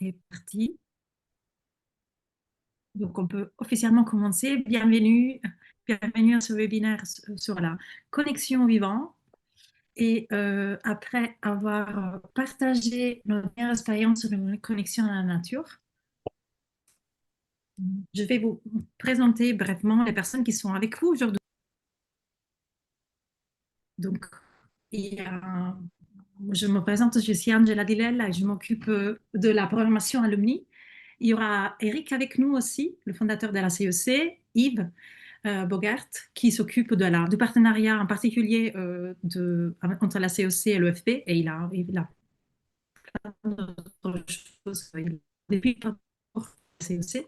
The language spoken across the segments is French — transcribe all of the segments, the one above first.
est parti. Donc, on peut officiellement commencer. Bienvenue à ce webinaire sur la connexion au vivant. Et après avoir partagé nos dernières expériences sur la connexion à la nature, je vais vous présenter brièvement les personnes qui sont avec vous aujourd'hui. Donc, il y a- je me présente, je suis Angela Dilel et je m'occupe de la programmation alumni. Il y aura Eric avec nous aussi, le fondateur de la CEC, Yves Bogart, qui s'occupe du partenariat en particulier entre la CEC et l'EFP, et il a plein d'autres choses depuis la CEC.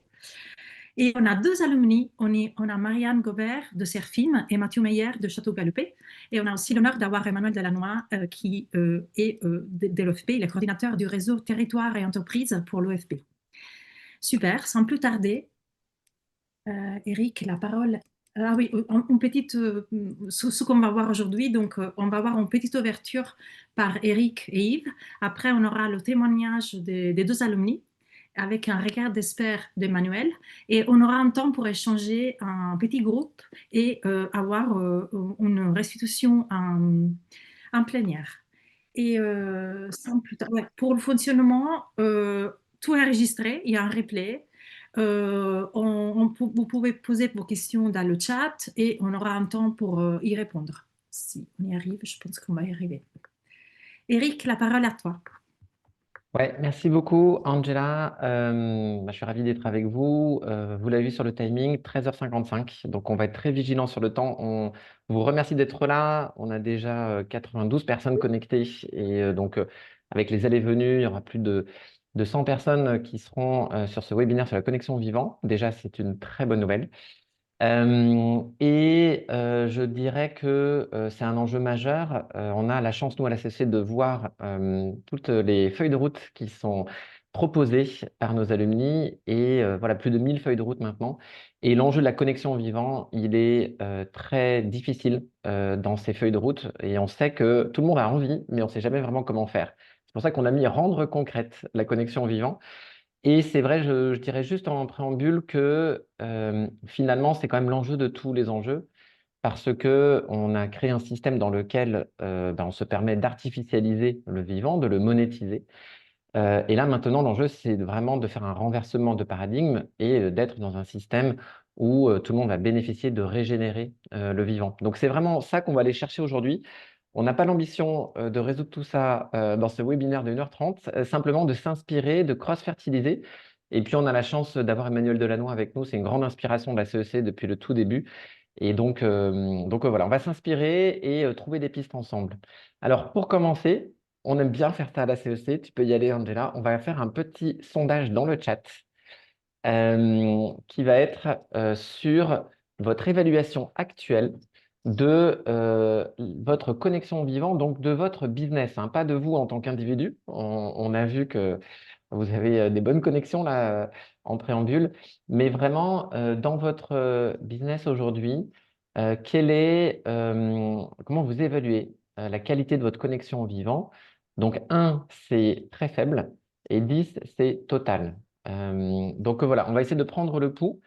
Et on a deux alumni, on a Marianne Gobert de Serfim et Mathieu Meyer de Château-Galupé. Et on a aussi l'honneur d'avoir Emmanuel Delannoy qui est de l'OFP, il est coordinateur du réseau territoire et entreprise pour l'OFP. Super, sans plus tarder, Eric, la parole. Ah oui, une petite, ce qu'on va voir aujourd'hui, donc on va voir une petite ouverture par Eric et Yves. Après, on aura le témoignage des deux alumni avec un regard d'expert d'Emmanuel et on aura un temps pour échanger un petit groupe et avoir une restitution en plénière. Et sans plus ouais, pour le fonctionnement, tout est enregistré, il y a un replay. Vous pouvez poser vos questions dans le chat et on aura un temps pour y répondre. Si on y arrive, je pense qu'on va y arriver. Eric, la parole à toi. Ouais, merci beaucoup, Angela. Je suis ravi d'être avec vous. Vous l'avez vu sur le timing, 13h55. Donc, on va être très vigilant sur le temps. On vous remercie d'être là. On a déjà 92 personnes connectées. Et avec les allées et venues, il y aura plus de 100 personnes qui seront sur ce webinaire sur la connexion au vivant. Déjà, c'est une très bonne nouvelle. Je dirais que c'est un enjeu majeur. On a la chance, nous, à la CC, de voir toutes les feuilles de route qui sont proposées par nos alumni. Et voilà, plus de 1000 feuilles de route maintenant. Et l'enjeu de la connexion au vivant, il est très difficile dans ces feuilles de route. Et on sait que tout le monde a envie, mais on ne sait jamais vraiment comment faire. C'est pour ça qu'on a mis rendre concrète la connexion au vivant. Et c'est vrai, je dirais juste en préambule que finalement, c'est quand même l'enjeu de tous les enjeux, parce que on a créé un système dans lequel on se permet d'artificialiser le vivant, de le monétiser. Et là, maintenant, l'enjeu, c'est vraiment de faire un renversement de paradigme et d'être dans un système où tout le monde va bénéficier de régénérer le vivant. Donc, c'est vraiment ça qu'on va aller chercher aujourd'hui. On n'a pas l'ambition de résoudre tout ça dans ce webinaire de 1h30, simplement de s'inspirer, de cross-fertiliser. Et puis, on a la chance d'avoir Emmanuel Delannoy avec nous. C'est une grande inspiration de la CEC depuis le tout début. Et donc voilà, on va s'inspirer et trouver des pistes ensemble. Alors, pour commencer, on aime bien faire ça à la CEC. Tu peux y aller, Angela. On va faire un petit sondage dans le chat qui va être sur votre évaluation actuelle de votre connexion au vivant, donc de votre business, hein, pas de vous en tant qu'individu. On a vu que vous avez des bonnes connexions là en préambule, mais vraiment dans votre business aujourd'hui, comment vous évaluez la qualité de votre connexion au vivant? Donc 1, c'est très faible et 10, c'est total. Voilà, on va essayer de prendre le pouls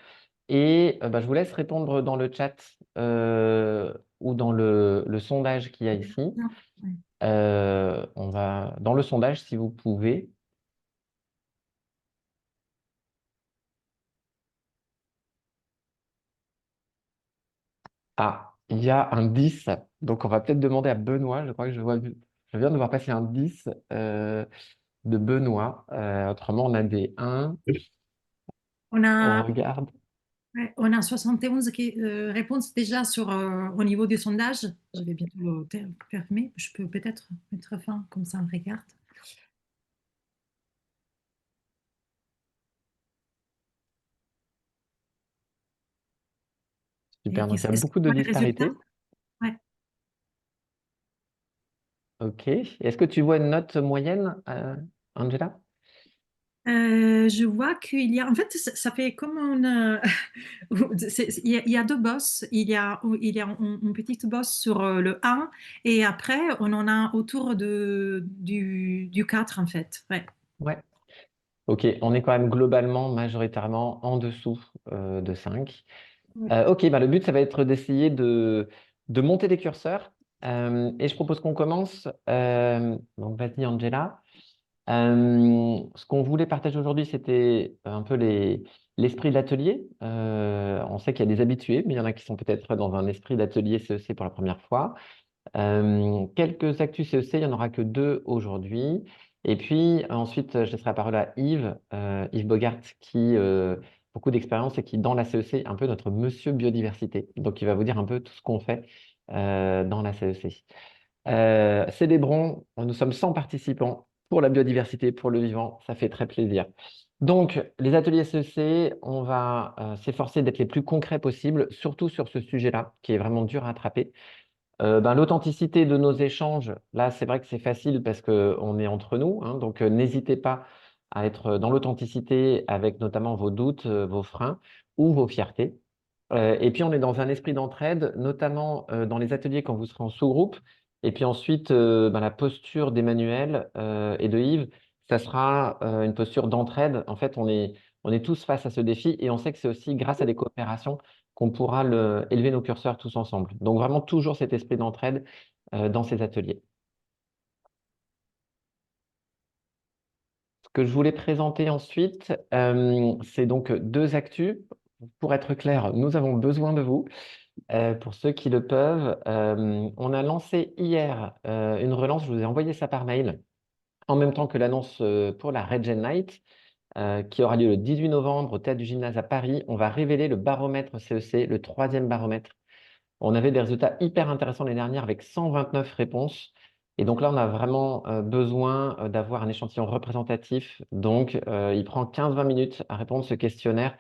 et je vous laisse répondre dans le chat ou dans le sondage qu'il y a ici. On va dans le sondage, si vous pouvez. Ah, il y a un 10, donc on va peut-être demander à Benoît. Je crois que je viens de voir passer un 10 de Benoît. Autrement, on a des 1. On On a, regarde. ouais, on a 71 réponses déjà au niveau du sondage. Je vais bientôt le fermer. Je peux peut-être mettre fin, comme ça on regarde. Super, donc il y a Est-ce beaucoup qu'on de voit les résultats? disparités. Ouais. OK. Est-ce que tu vois une note moyenne, Angela? Je vois qu'il y a, en fait, ça fait comme une, il y a deux bosses. Il y a une petite bosse sur le 1 et après, on en a autour du 4, en fait. Ouais. Ouais. Ok, on est quand même globalement majoritairement en dessous de 5. Oui. Ok, bah le but, ça va être d'essayer de monter des curseurs. Et je propose qu'on commence. Donc, vas-y, Angela. Ce qu'on voulait partager aujourd'hui, c'était un peu l'esprit de l'atelier. On sait qu'il y a des habitués, mais il y en a qui sont peut-être dans un esprit d'atelier CEC pour la première fois. Quelques actus CEC, il n'y en aura que deux aujourd'hui. Et puis ensuite, je laisserai la parole à Yves, Yves Bogart, qui beaucoup d'expérience et qui, dans la CEC, est un peu notre monsieur biodiversité. Donc, il va vous dire un peu tout ce qu'on fait dans la CEC. Célébrons, nous sommes 100 participants pour la biodiversité, pour le vivant, ça fait très plaisir. Donc, les ateliers CEC, on va s'efforcer d'être les plus concrets possibles, surtout sur ce sujet-là, qui est vraiment dur à attraper. L'authenticité de nos échanges, là, c'est vrai que c'est facile parce qu'on est entre nous, hein, donc n'hésitez pas à être dans l'authenticité avec notamment vos doutes, vos freins ou vos fiertés. Et puis, on est dans un esprit d'entraide, notamment dans les ateliers quand vous serez en sous-groupe. Et puis ensuite, la posture d'Emmanuel et de Yves, ça sera une posture d'entraide. En fait, on est tous face à ce défi et on sait que c'est aussi grâce à des coopérations qu'on pourra élever nos curseurs tous ensemble. Donc vraiment toujours cet esprit d'entraide dans ces ateliers. Ce que je voulais présenter ensuite, c'est donc deux actus. Pour être clair, nous avons besoin de vous. Pour ceux qui le peuvent, on a lancé hier une relance, je vous ai envoyé ça par mail, en même temps que l'annonce pour la Regen Night, qui aura lieu le 18 novembre au Théâtre du Gymnase à Paris. On va révéler le baromètre CEC, le troisième baromètre. On avait des résultats hyper intéressants l'année dernière avec 129 réponses. Et donc là, on a vraiment besoin d'avoir un échantillon représentatif. Donc, il prend 15-20 minutes à répondre ce questionnaire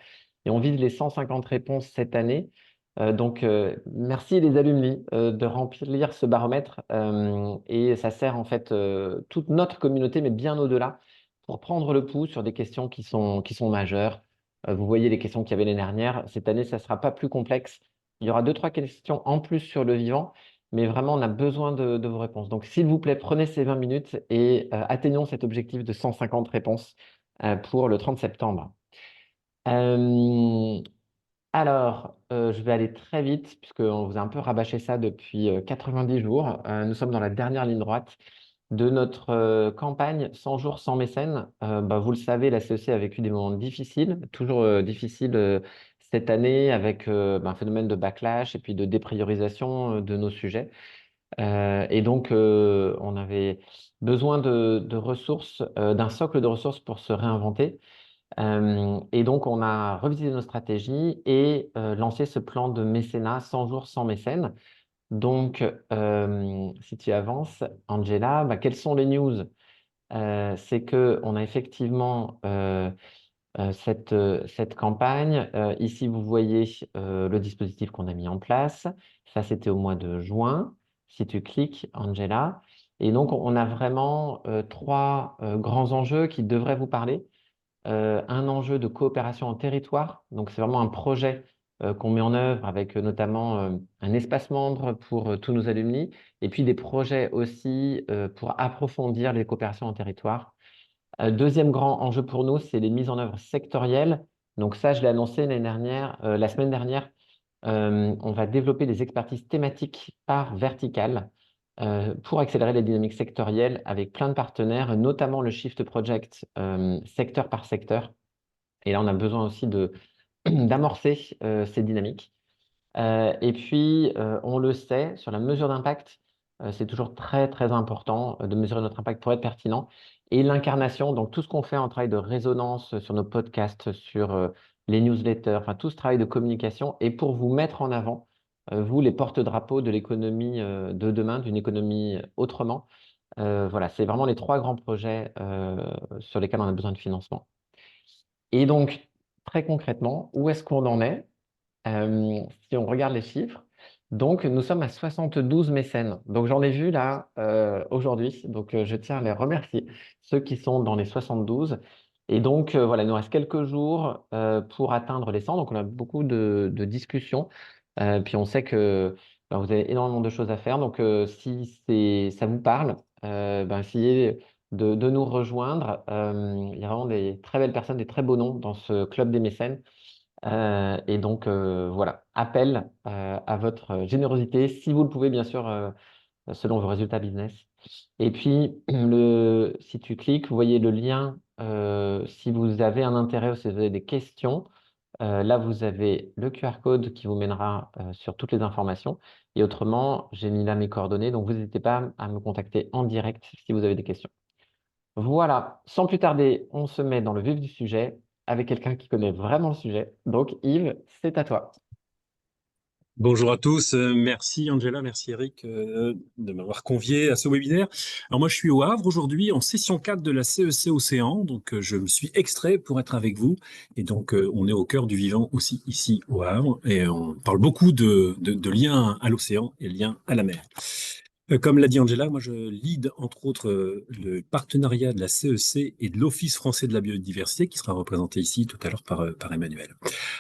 et on vise les 150 réponses cette année. Merci les alumni de remplir ce baromètre. Et ça sert en fait toute notre communauté, mais bien au-delà, pour prendre le pouls sur des questions qui sont majeures. Vous voyez les questions qu'il y avait l'année dernière. Cette année, ça ne sera pas plus complexe. Il y aura deux, trois questions en plus sur le vivant, mais vraiment, on a besoin de vos réponses. Donc, s'il vous plaît, prenez ces 20 minutes et atteignons cet objectif de 150 réponses pour le 30 septembre. Euh, je vais aller très vite, puisqu'on vous a un peu rabâché ça depuis 90 jours. Nous sommes dans la dernière ligne droite de notre campagne 100 jours sans mécène. Vous le savez, la CEC a vécu des moments difficiles, toujours difficiles cette année, avec un phénomène de backlash et puis de dépriorisation de nos sujets. On avait besoin de ressources, d'un socle de ressources pour se réinventer. Et donc, on a revisité nos stratégies et lancé ce plan de mécénat 100 jours sans mécène. Donc, si tu avances, Angela, quelles sont les news? C'est qu'on a effectivement cette campagne. Ici, vous voyez le dispositif qu'on a mis en place. Ça, c'était au mois de juin. Si tu cliques, Angela. Et donc, on a vraiment trois grands enjeux qui devraient vous parler. Un enjeu de coopération en territoire. Donc, c'est vraiment un projet qu'on met en œuvre avec notamment un espace membre pour tous nos alumni et puis des projets aussi pour approfondir les coopérations en territoire. Deuxième grand enjeu pour nous, c'est les mises en œuvre sectorielles. Donc ça, je l'ai annoncé l'année dernière, la semaine dernière. On va développer des expertises thématiques par verticale pour accélérer les dynamiques sectorielles avec plein de partenaires, notamment le Shift Project secteur par secteur. Et là, on a besoin aussi d'amorcer ces dynamiques. On le sait, sur la mesure d'impact, c'est toujours très, très important de mesurer notre impact pour être pertinent. Et l'incarnation, donc tout ce qu'on fait en travail de résonance sur nos podcasts, sur les newsletters, enfin tout ce travail de communication, et pour vous mettre en avant, vous, les porte-drapeaux de l'économie de demain, d'une économie autrement. Voilà, c'est vraiment les trois grands projets sur lesquels on a besoin de financement. Et donc, très concrètement, où est-ce qu'on en est? Si on regarde les chiffres, donc nous sommes à 72 mécènes. Donc j'en ai vu là aujourd'hui, donc je tiens à les remercier, ceux qui sont dans les 72. Et donc voilà, il nous reste quelques jours pour atteindre les 100. Donc on a beaucoup de discussions. Puis on sait que vous avez énormément de choses à faire. Donc si ça vous parle, essayez de nous rejoindre. Il y a vraiment des très belles personnes, des très beaux noms dans ce club des mécènes. Et donc, voilà, appel à votre générosité, si vous le pouvez, bien sûr, selon vos résultats business. Et puis, si tu cliques, vous voyez le lien. Si vous avez un intérêt ou si vous avez des questions, là, vous avez le QR code qui vous mènera sur toutes les informations. Et autrement, j'ai mis là mes coordonnées, donc vous n'hésitez pas à me contacter en direct si vous avez des questions. Voilà, sans plus tarder, on se met dans le vif du sujet avec quelqu'un qui connaît vraiment le sujet. Donc, Yves, c'est à toi. Bonjour à tous, merci Angela, merci Eric de m'avoir convié à ce webinaire. Alors moi je suis au Havre aujourd'hui en session 4 de la CEC Océan, donc je me suis extrait pour être avec vous et donc on est au cœur du vivant aussi ici au Havre et on parle beaucoup de liens à l'océan et liens à la mer. Comme l'a dit Angela, moi je lead entre autres le partenariat de la CEC et de l'Office français de la biodiversité qui sera représenté ici tout à l'heure par Emmanuel.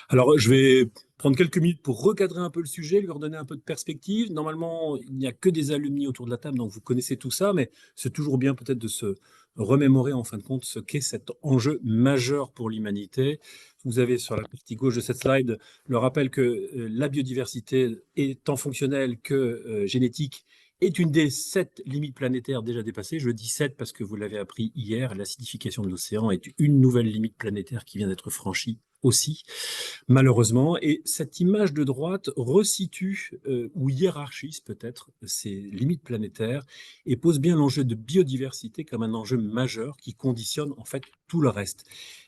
Alors, je vais prendre quelques minutes pour recadrer un peu le sujet, lui redonner un peu de perspective. Normalement, il n'y a que des alumni autour de la table, donc vous connaissez tout ça, mais c'est toujours bien peut-être de se remémorer en fin de compte ce qu'est cet enjeu majeur pour l'humanité. Vous avez sur la partie gauche de cette slide le rappel que la biodiversité est tant fonctionnelle que génétique est une des 7 limites planétaires déjà dépassées. Je dis 7 parce que vous l'avez appris hier, l'acidification de l'océan est une nouvelle limite planétaire qui vient d'être franchie aussi, malheureusement. Et cette image de droite resitue ou hiérarchise peut-être ces limites planétaires et pose bien l'enjeu de biodiversité comme un enjeu majeur qui conditionne en fait tout le reste.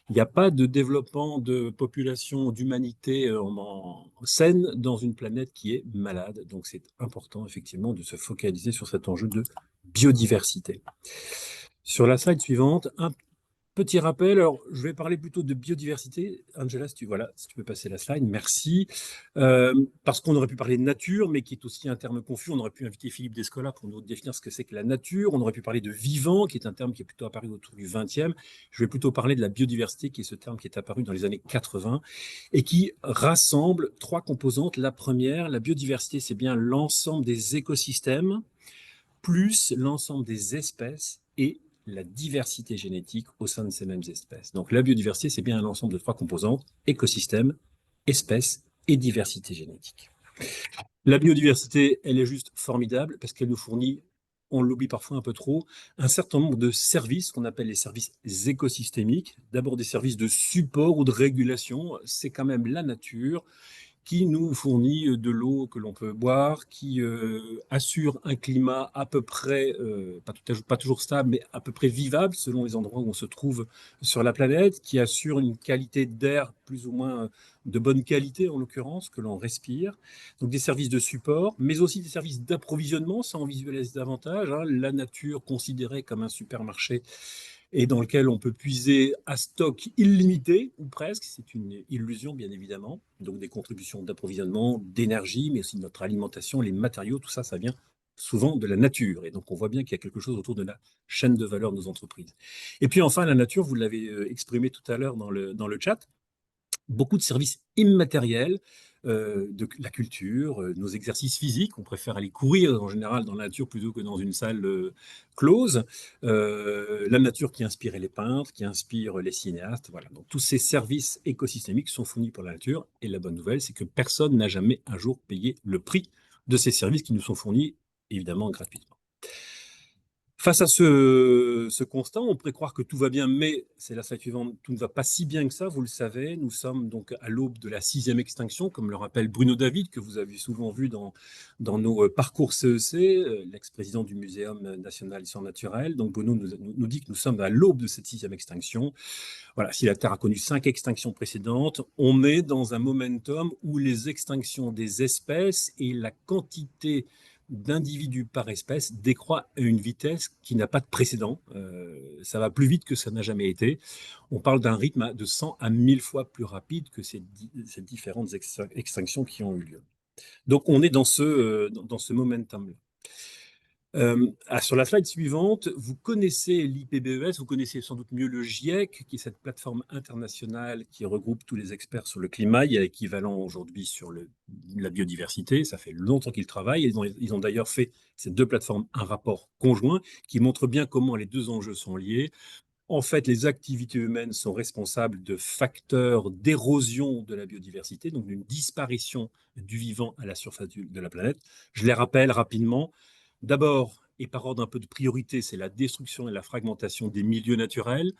Il n'y a pas de développement de population, d'humanité en saine dans une planète qui est malade. Donc c'est important effectivement de se focaliser sur cet enjeu de biodiversité. Sur la slide suivante, un petit rappel, alors je vais parler plutôt de biodiversité. Angela, si tu peux passer la slide, merci. Parce qu'on aurait pu parler de nature, mais qui est aussi un terme confus. On aurait pu inviter Philippe Descola pour nous définir ce que c'est que la nature. On aurait pu parler de vivant, qui est un terme qui est plutôt apparu autour du 20e. Je vais plutôt parler de la biodiversité, qui est ce terme qui est apparu dans les années 80 et qui rassemble 3 composantes. La première, la biodiversité, c'est bien l'ensemble des écosystèmes, plus l'ensemble des espèces et la diversité génétique au sein de ces mêmes espèces. Donc la biodiversité, c'est bien un ensemble de 3 composantes, écosystème, espèces et diversité génétique. La biodiversité, elle est juste formidable parce qu'elle nous fournit, on l'oublie parfois un peu trop, un certain nombre de services qu'on appelle les services écosystémiques. D'abord des services de support ou de régulation, c'est quand même la nature qui nous fournit de l'eau que l'on peut boire, qui assure un climat à peu près, pas toujours stable, mais à peu près vivable selon les endroits où on se trouve sur la planète, qui assure une qualité d'air plus ou moins de bonne qualité en l'occurrence, que l'on respire. Donc des services de support, mais aussi des services d'approvisionnement, ça en visualise davantage, hein. La nature considérée comme un supermarché et dans lequel on peut puiser à stock illimité, ou presque, c'est une illusion bien évidemment, donc des contributions d'approvisionnement, d'énergie, mais aussi de notre alimentation, les matériaux, tout ça, ça vient souvent de la nature, et donc on voit bien qu'il y a quelque chose autour de la chaîne de valeur de nos entreprises. Et puis enfin, la nature, vous l'avez exprimé tout à l'heure dans le chat, beaucoup de services immatériels, de la culture, nos exercices physiques. On préfère aller courir en général dans la nature plutôt que dans une salle close. La nature qui inspire les peintres, qui inspire les cinéastes. Voilà. Donc tous ces services écosystémiques sont fournis par la nature. Et la bonne nouvelle, c'est que personne n'a jamais un jour payé le prix de ces services qui nous sont fournis, évidemment gratuitement. Face à ce constat, on pourrait croire que tout va bien, mais c'est la slide suivante, tout ne va pas si bien que ça, vous le savez. Nous sommes donc à l'aube de la 6e extinction, comme le rappelle Bruno David, que vous avez souvent vu dans nos parcours CEC, l'ex-président du Muséum national d'histoire naturelle. Donc Bruno nous dit que nous sommes à l'aube de cette 6e extinction. Voilà, si la Terre a connu 5 extinctions précédentes, on est dans un momentum où les extinctions des espèces et la quantité d'individus par espèce décroît à une vitesse qui n'a pas de précédent. Ça va plus vite que ça n'a jamais été. On parle d'un rythme de 100 à 1000 fois plus rapide que ces différentes extinctions qui ont eu lieu. Donc on est dans ce momentum-là. Sur la slide suivante, vous connaissez l'IPBES, vous connaissez sans doute mieux le GIEC, qui est cette plateforme internationale qui regroupe tous les experts sur le climat. Il y a l'équivalent aujourd'hui sur la biodiversité. Ça fait longtemps qu'ils travaillent. Ils ont d'ailleurs fait, ces deux plateformes, un rapport conjoint qui montre bien comment les deux enjeux sont liés. En fait, les activités humaines sont responsables de facteurs d'érosion de la biodiversité, donc d'une disparition du vivant à la surface de la planète. Je les rappelle rapidement. D'abord, et par ordre un peu de priorité, c'est la destruction et la fragmentation des milieux naturels.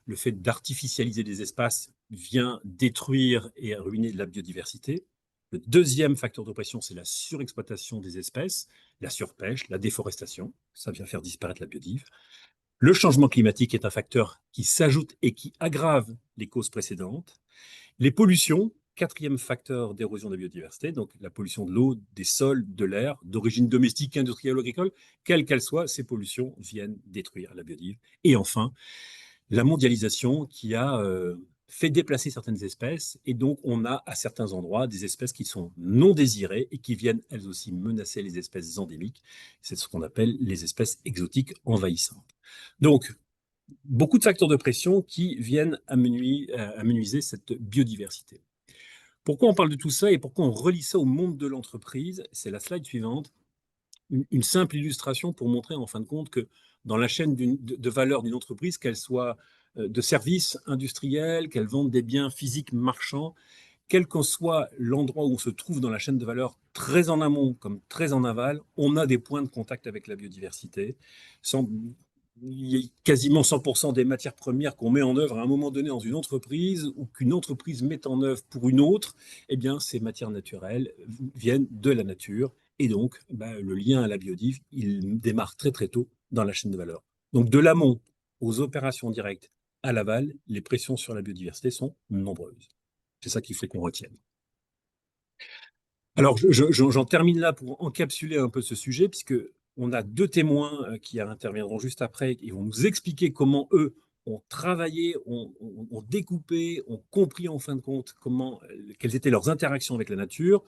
Le fait d'artificialiser des espaces vient détruire et ruiner la biodiversité. Le deuxième facteur d'oppression, c'est la surexploitation des espèces, la surpêche, la déforestation. Ça vient faire disparaître la biodive. Le changement climatique est un facteur qui s'ajoute et qui aggrave les causes précédentes. Les pollutions, quatrième facteur d'érosion de la biodiversité, donc la pollution de l'eau, des sols, de l'air, d'origine domestique, industrielle ou agricole, quelle qu'elle soit, ces pollutions viennent détruire la biodive. Et enfin, la mondialisation qui a fait déplacer certaines espèces, et donc on a à certains endroits des espèces qui sont non désirées et qui viennent elles aussi menacer les espèces endémiques. C'est ce qu'on appelle les espèces exotiques envahissantes. Donc, beaucoup de facteurs de pression qui viennent amenuiser cette biodiversité. Pourquoi on parle de tout ça et pourquoi on relie ça au monde de l'entreprise? C'est la slide suivante. Une simple illustration pour montrer en fin de compte que dans la chaîne de valeur d'une entreprise, qu'elle soit de services industriels, qu'elle vende des biens physiques marchands, quel qu'en soit l'endroit où on se trouve dans la chaîne de valeur, très en amont comme très en aval, on a des points de contact avec la biodiversité. Il y a quasiment 100% des matières premières qu'on met en œuvre à un moment donné dans une entreprise ou qu'une entreprise met en œuvre pour une autre, eh bien, ces matières naturelles viennent de la nature. Et donc, le lien à la biodive, il démarre très très tôt dans la chaîne de valeur. Donc, de l'amont aux opérations directes à l'aval, les pressions sur la biodiversité sont nombreuses. C'est ça qu'il faut qu'on retienne. Alors, j'en termine là pour encapsuler un peu ce sujet, puisque on a deux témoins qui interviendront juste après, qui vont nous expliquer comment eux ont travaillé, ont découpé, ont compris en fin de compte quelles étaient leurs interactions avec la nature,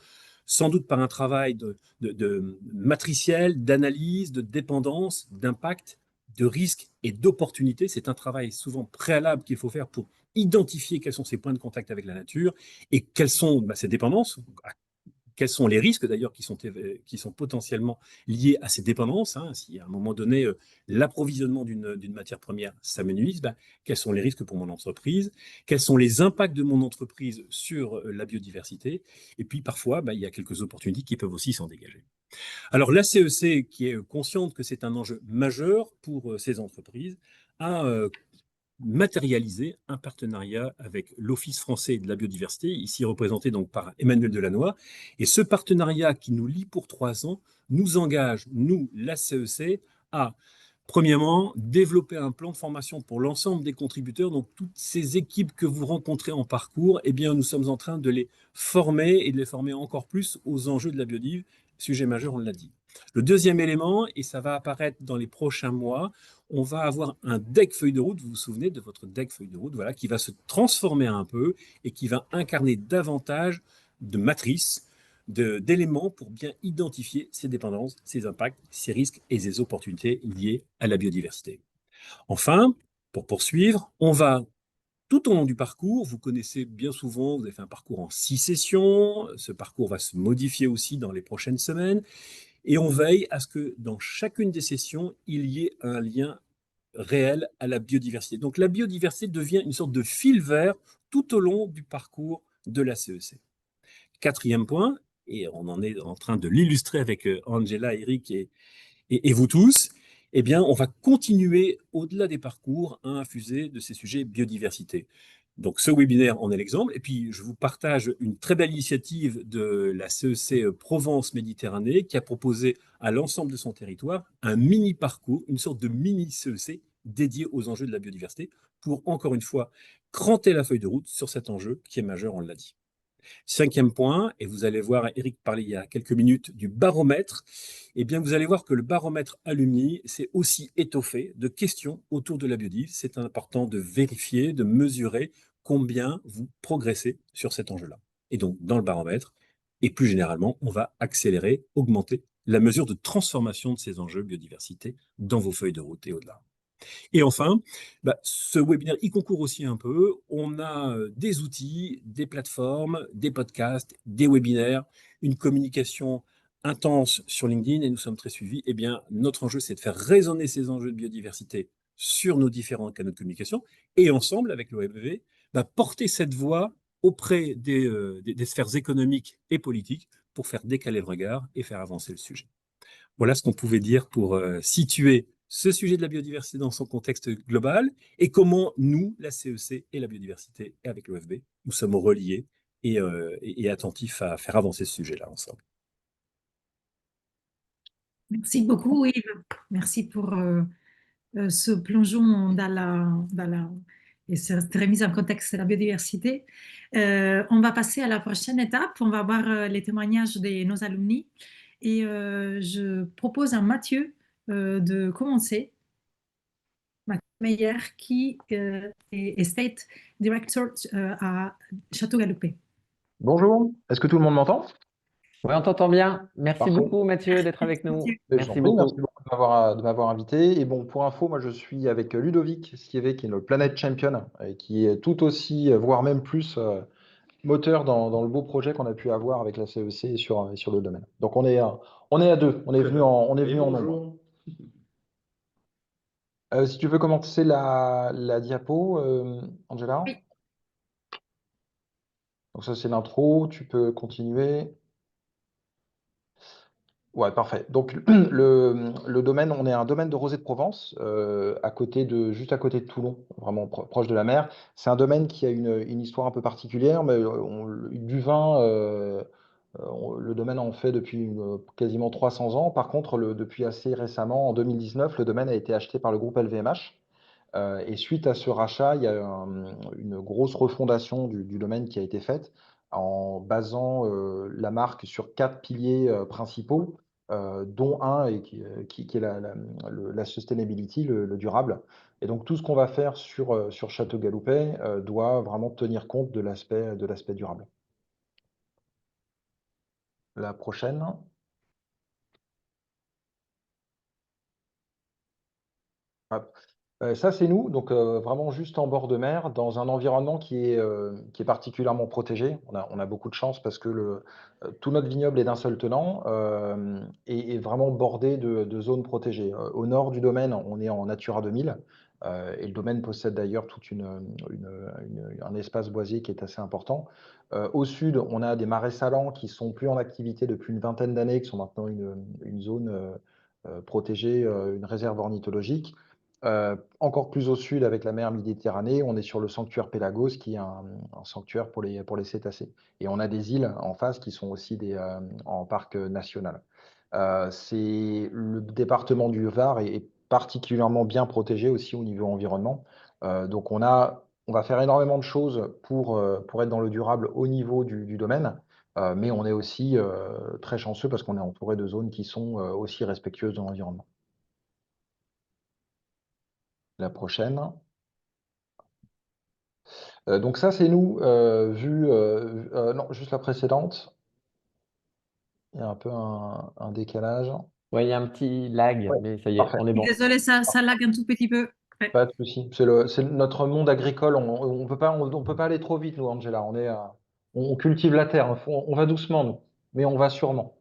sans doute par un travail de matriciel, d'analyse, de dépendance, d'impact, de risque et d'opportunité. C'est un travail souvent préalable qu'il faut faire pour identifier quels sont ces points de contact avec la nature et quelles sont ces dépendances, quels sont les risques d'ailleurs qui sont potentiellement liés à ces dépendances, hein. Si à un moment donné, l'approvisionnement d'une matière première s'amenuise, quels sont les risques pour mon entreprise? Quels sont les impacts de mon entreprise sur la biodiversité? Et puis parfois, il y a quelques opportunités qui peuvent aussi s'en dégager. Alors la CEC, qui est consciente que c'est un enjeu majeur pour ces entreprises, a matérialiser un partenariat avec l'Office français de la biodiversité, ici représenté donc par Emmanuel Delannoy. Et ce partenariat qui nous lie pour 3 ans nous engage, nous, la CEC, à, premièrement, développer un plan de formation pour l'ensemble des contributeurs. Donc, toutes ces équipes que vous rencontrez en parcours, eh bien, nous sommes en train de les former et de les former encore plus aux enjeux de la biodive, sujet majeur, on l'a dit. Le deuxième élément, et ça va apparaître dans les prochains mois, on va avoir un deck feuille de route, vous vous souvenez de votre deck feuille de route, voilà, qui va se transformer un peu et qui va incarner davantage de matrices, d'éléments pour bien identifier ces dépendances, ces impacts, ces risques et ces opportunités liées à la biodiversité. Enfin, pour poursuivre, on va tout au long du parcours, vous connaissez bien souvent, vous avez fait un parcours en 6 sessions, ce parcours va se modifier aussi dans les prochaines semaines, et on veille à ce que dans chacune des sessions, il y ait un lien réel à la biodiversité. Donc la biodiversité devient une sorte de fil vert tout au long du parcours de la CEC. Quatrième point, et on en est en train de l'illustrer avec Angela, Eric et vous tous, eh bien, on va continuer au-delà des parcours à infuser de ces sujets biodiversité. Donc, ce webinaire en est l'exemple. Et puis, je vous partage une très belle initiative de la CEC Provence-Méditerranée qui a proposé à l'ensemble de son territoire un mini-parcours, une sorte de mini-CEC dédié aux enjeux de la biodiversité pour, encore une fois, cranter la feuille de route sur cet enjeu qui est majeur, on l'a dit. Cinquième point, et vous allez voir, Eric parlait il y a quelques minutes du baromètre, eh bien vous allez voir que le baromètre alumni s'est aussi étoffé de questions autour de la biodive. C'est important de vérifier, de mesurer combien vous progressez sur cet enjeu-là. Et donc, dans le baromètre, et plus généralement, on va accélérer, augmenter la mesure de transformation de ces enjeux biodiversité dans vos feuilles de route et au-delà. Et enfin, ce webinaire y concourt aussi un peu. On a des outils, des plateformes, des podcasts, des webinaires, une communication intense sur LinkedIn et nous sommes très suivis. Eh bien, notre enjeu, c'est de faire résonner ces enjeux de biodiversité sur nos différents canaux de communication et ensemble, avec l'OMV, porter cette voix auprès des sphères économiques et politiques pour faire décaler le regard et faire avancer le sujet. Voilà ce qu'on pouvait dire pour situer ce sujet de la biodiversité dans son contexte global et comment nous, la CEC et la biodiversité, et avec l'OFB, nous sommes reliés et attentifs à faire avancer ce sujet-là ensemble. Merci beaucoup, Yves. Merci pour ce plongeon et cette remise en contexte de la biodiversité. On va passer à la prochaine étape. On va voir les témoignages de nos alumni. Et je propose à Mathieu de commencer. Mathieu Meyer, qui est State Director à Château-Galoupé. Bonjour, est-ce que tout le monde m'entend? Oui, on t'entend bien. Merci Parfait. beaucoup, Mathieu, d'être avec nous. Mathieu. Je vous en Merci prie, merci beaucoup. beaucoup de m'avoir invité. Et bon, pour info, moi je suis avec Ludovic Schieve, qui est notre Planet Champion, et qui est tout aussi, voire même plus, moteur dans le beau projet qu'on a pu avoir avec la CEC et sur le domaine. Donc on est à deux, on est venu en nombre. Si tu veux commencer la diapo, Angela. Oui. Donc ça c'est l'intro, tu peux continuer. Ouais, parfait. Donc le domaine, on est un domaine de rosée de Provence, juste à côté de Toulon, vraiment proche de la mer. C'est un domaine qui a une histoire un peu particulière, mais du vin, le domaine en fait depuis quasiment 300 ans. Par contre, depuis assez récemment, en 2019, le domaine a été acheté par le groupe LVMH. Et suite à ce rachat, il y a une grosse refondation du domaine qui a été faite en basant la marque sur 4 piliers principaux, dont un qui est la sustainability, le durable. Et donc tout ce qu'on va faire sur Château Galoupet doit vraiment tenir compte de l'aspect durable. La prochaine. Hop. Ça, c'est nous, donc vraiment juste en bord de mer, dans un environnement qui est particulièrement protégé. On a beaucoup de chance parce que tout notre vignoble est d'un seul tenant et est vraiment bordé de zones protégées. Au nord du domaine, on est en Natura 2000 et le domaine possède d'ailleurs tout un espace boisé qui est assez important. Au sud, on a des marais salants qui sont plus en activité depuis une vingtaine d'années, qui sont maintenant une zone protégée, une réserve ornithologique. Encore plus au sud, avec la mer Méditerranée, on est sur le sanctuaire Pélagos, qui est un sanctuaire pour les cétacés. Et on a des îles en face qui sont aussi en parc national. Le département du Var est particulièrement bien protégé aussi au niveau environnement. Donc on va faire énormément de choses pour être dans le durable au niveau du domaine, mais on est aussi très chanceux parce qu'on est entouré de zones qui sont aussi respectueuses de l'environnement. La prochaine. Donc ça, c'est nous, non, juste la précédente. Il y a un peu un décalage. Oui, il y a un petit lag, Ouais, mais ça y est, parfait. on est bon. Désolée, ça lag un tout petit peu. Ouais. Pas de souci. C'est notre monde agricole. On peut pas aller trop vite, nous, Angela. On cultive la terre. On va doucement, nous, mais on va sûrement.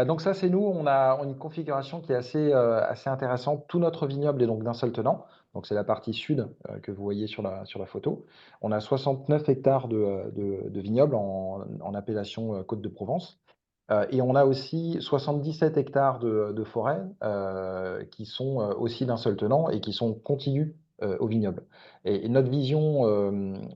Donc ça, c'est nous. On a une configuration qui est assez intéressante. Tout notre vignoble est donc d'un seul tenant. Donc c'est la partie sud que vous voyez sur la photo. On a 69 hectares de vignoble en appellation Côte de Provence. Et on a aussi 77 hectares de forêt qui sont aussi d'un seul tenant et qui sont contigus au vignoble. Et notre vision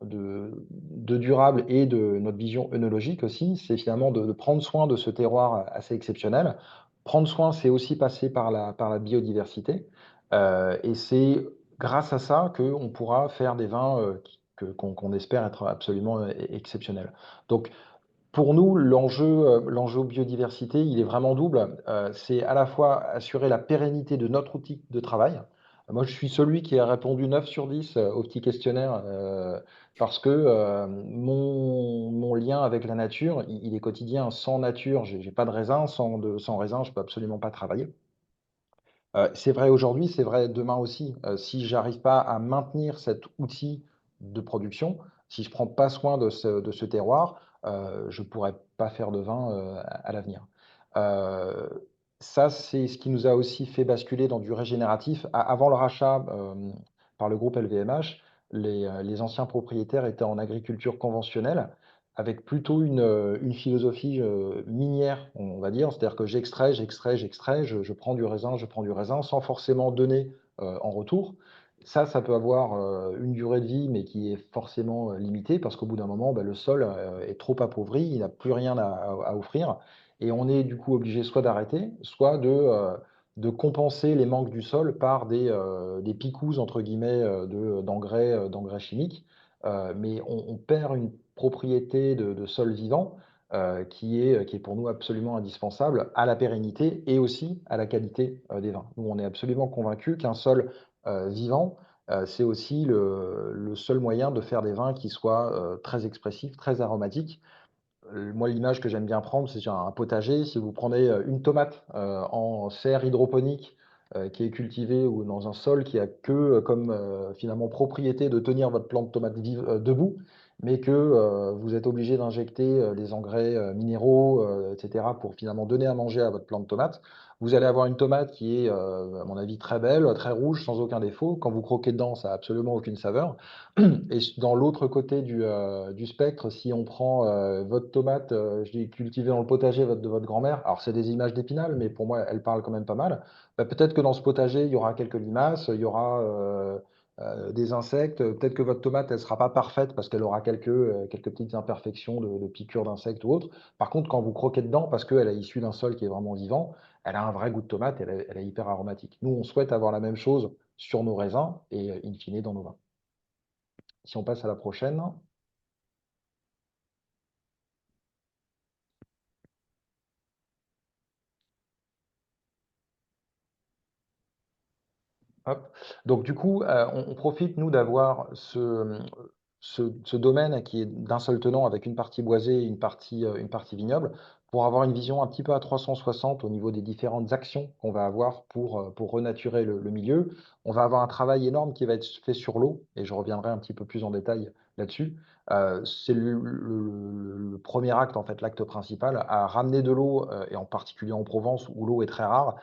de durable et de notre vision œnologique aussi, c'est finalement de prendre soin de ce terroir assez exceptionnel. Prendre soin, c'est aussi passer par la biodiversité. Et c'est grâce à ça qu'on pourra faire des vins qu'on espère être absolument exceptionnels. Donc, pour nous, l'enjeu biodiversité, il est vraiment double. C'est à la fois assurer la pérennité de notre outil de travail, Moi, je suis celui qui a répondu 9 sur 10 au petit questionnaire parce que mon lien avec la nature, il est quotidien. Sans nature, j'ai pas de raisin. Sans raisin, je peux absolument pas travailler. C'est vrai aujourd'hui, c'est vrai demain aussi. Si j'arrive pas à maintenir cet outil de production, si je prends pas soin de ce terroir, je pourrais pas faire de vin, à l'avenir. Heu, Ça, c'est ce qui nous a aussi fait basculer dans du régénératif. Avant le rachat, par le groupe LVMH, les anciens propriétaires étaient en agriculture conventionnelle avec plutôt une philosophie, minière, on va dire. C'est-à-dire que j'extrais, j'extrais, j'extrais, je prends du raisin, je prends du raisin sans forcément donner, en retour. Ça peut avoir, une durée de vie, mais qui est forcément, limitée parce qu'au bout d'un moment, bah, le sol, est trop appauvri, il n'a plus rien à offrir et on est du coup obligé soit d'arrêter, soit de compenser les manques du sol par des «picousses» entre guillemets, d'engrais chimiques. Mais on perd une propriété de sol vivant, qui est pour nous absolument indispensable à la pérennité et aussi à la qualité, des vins. Nous, on est absolument convaincus qu'un sol, vivant, c'est aussi le seul moyen de faire des vins qui soient, très expressifs, très aromatiques. Moi, l'image que j'aime bien prendre, c'est sur un potager. Si vous prenez, une tomate, en serre hydroponique, qui est cultivée ou dans un sol qui a que, comme, finalement propriété de tenir votre plante de tomate vive, debout, mais que, vous êtes obligé d'injecter, des engrais, minéraux, et cetera pour finalement donner à manger à votre plante de tomate. Vous allez avoir une tomate qui est, à mon avis très belle, très rouge, sans aucun défaut. Quand vous croquez dedans, ça a absolument aucune saveur. Et dans l'autre côté du spectre, si on prend, votre tomate, je l'ai cultivée dans le potager de votre grand-mère, alors c'est des images d'Épinal, mais pour moi, elles parlent quand même pas mal. Bah, peut-être que dans ce potager, il y aura quelques limaces, il y aura, des insectes, peut-être que votre tomate, elle sera pas parfaite parce qu'elle aura quelques petites imperfections de piqûres d'insectes ou autres. Par contre, quand vous croquez dedans, parce qu'elle est issue d'un sol qui est vraiment vivant, elle a un vrai goût de tomate, elle est hyper aromatique. Nous, on souhaite avoir la même chose sur nos raisins et in fine dans nos vins. Si on passe à la prochaine. Hop. Donc du coup, on profite nous d'avoir ce domaine qui est d'un seul tenant avec une partie boisée et une partie vignoble, pour avoir une vision un petit peu à 360 au niveau des différentes actions qu'on va avoir pour renaturer le milieu. On va avoir un travail énorme qui va être fait sur l'eau et je reviendrai un petit peu plus en détail là-dessus. C'est le 1er acte, en fait, l'acte principal, à ramener de l'eau, et en particulier en Provence où l'eau est très rare.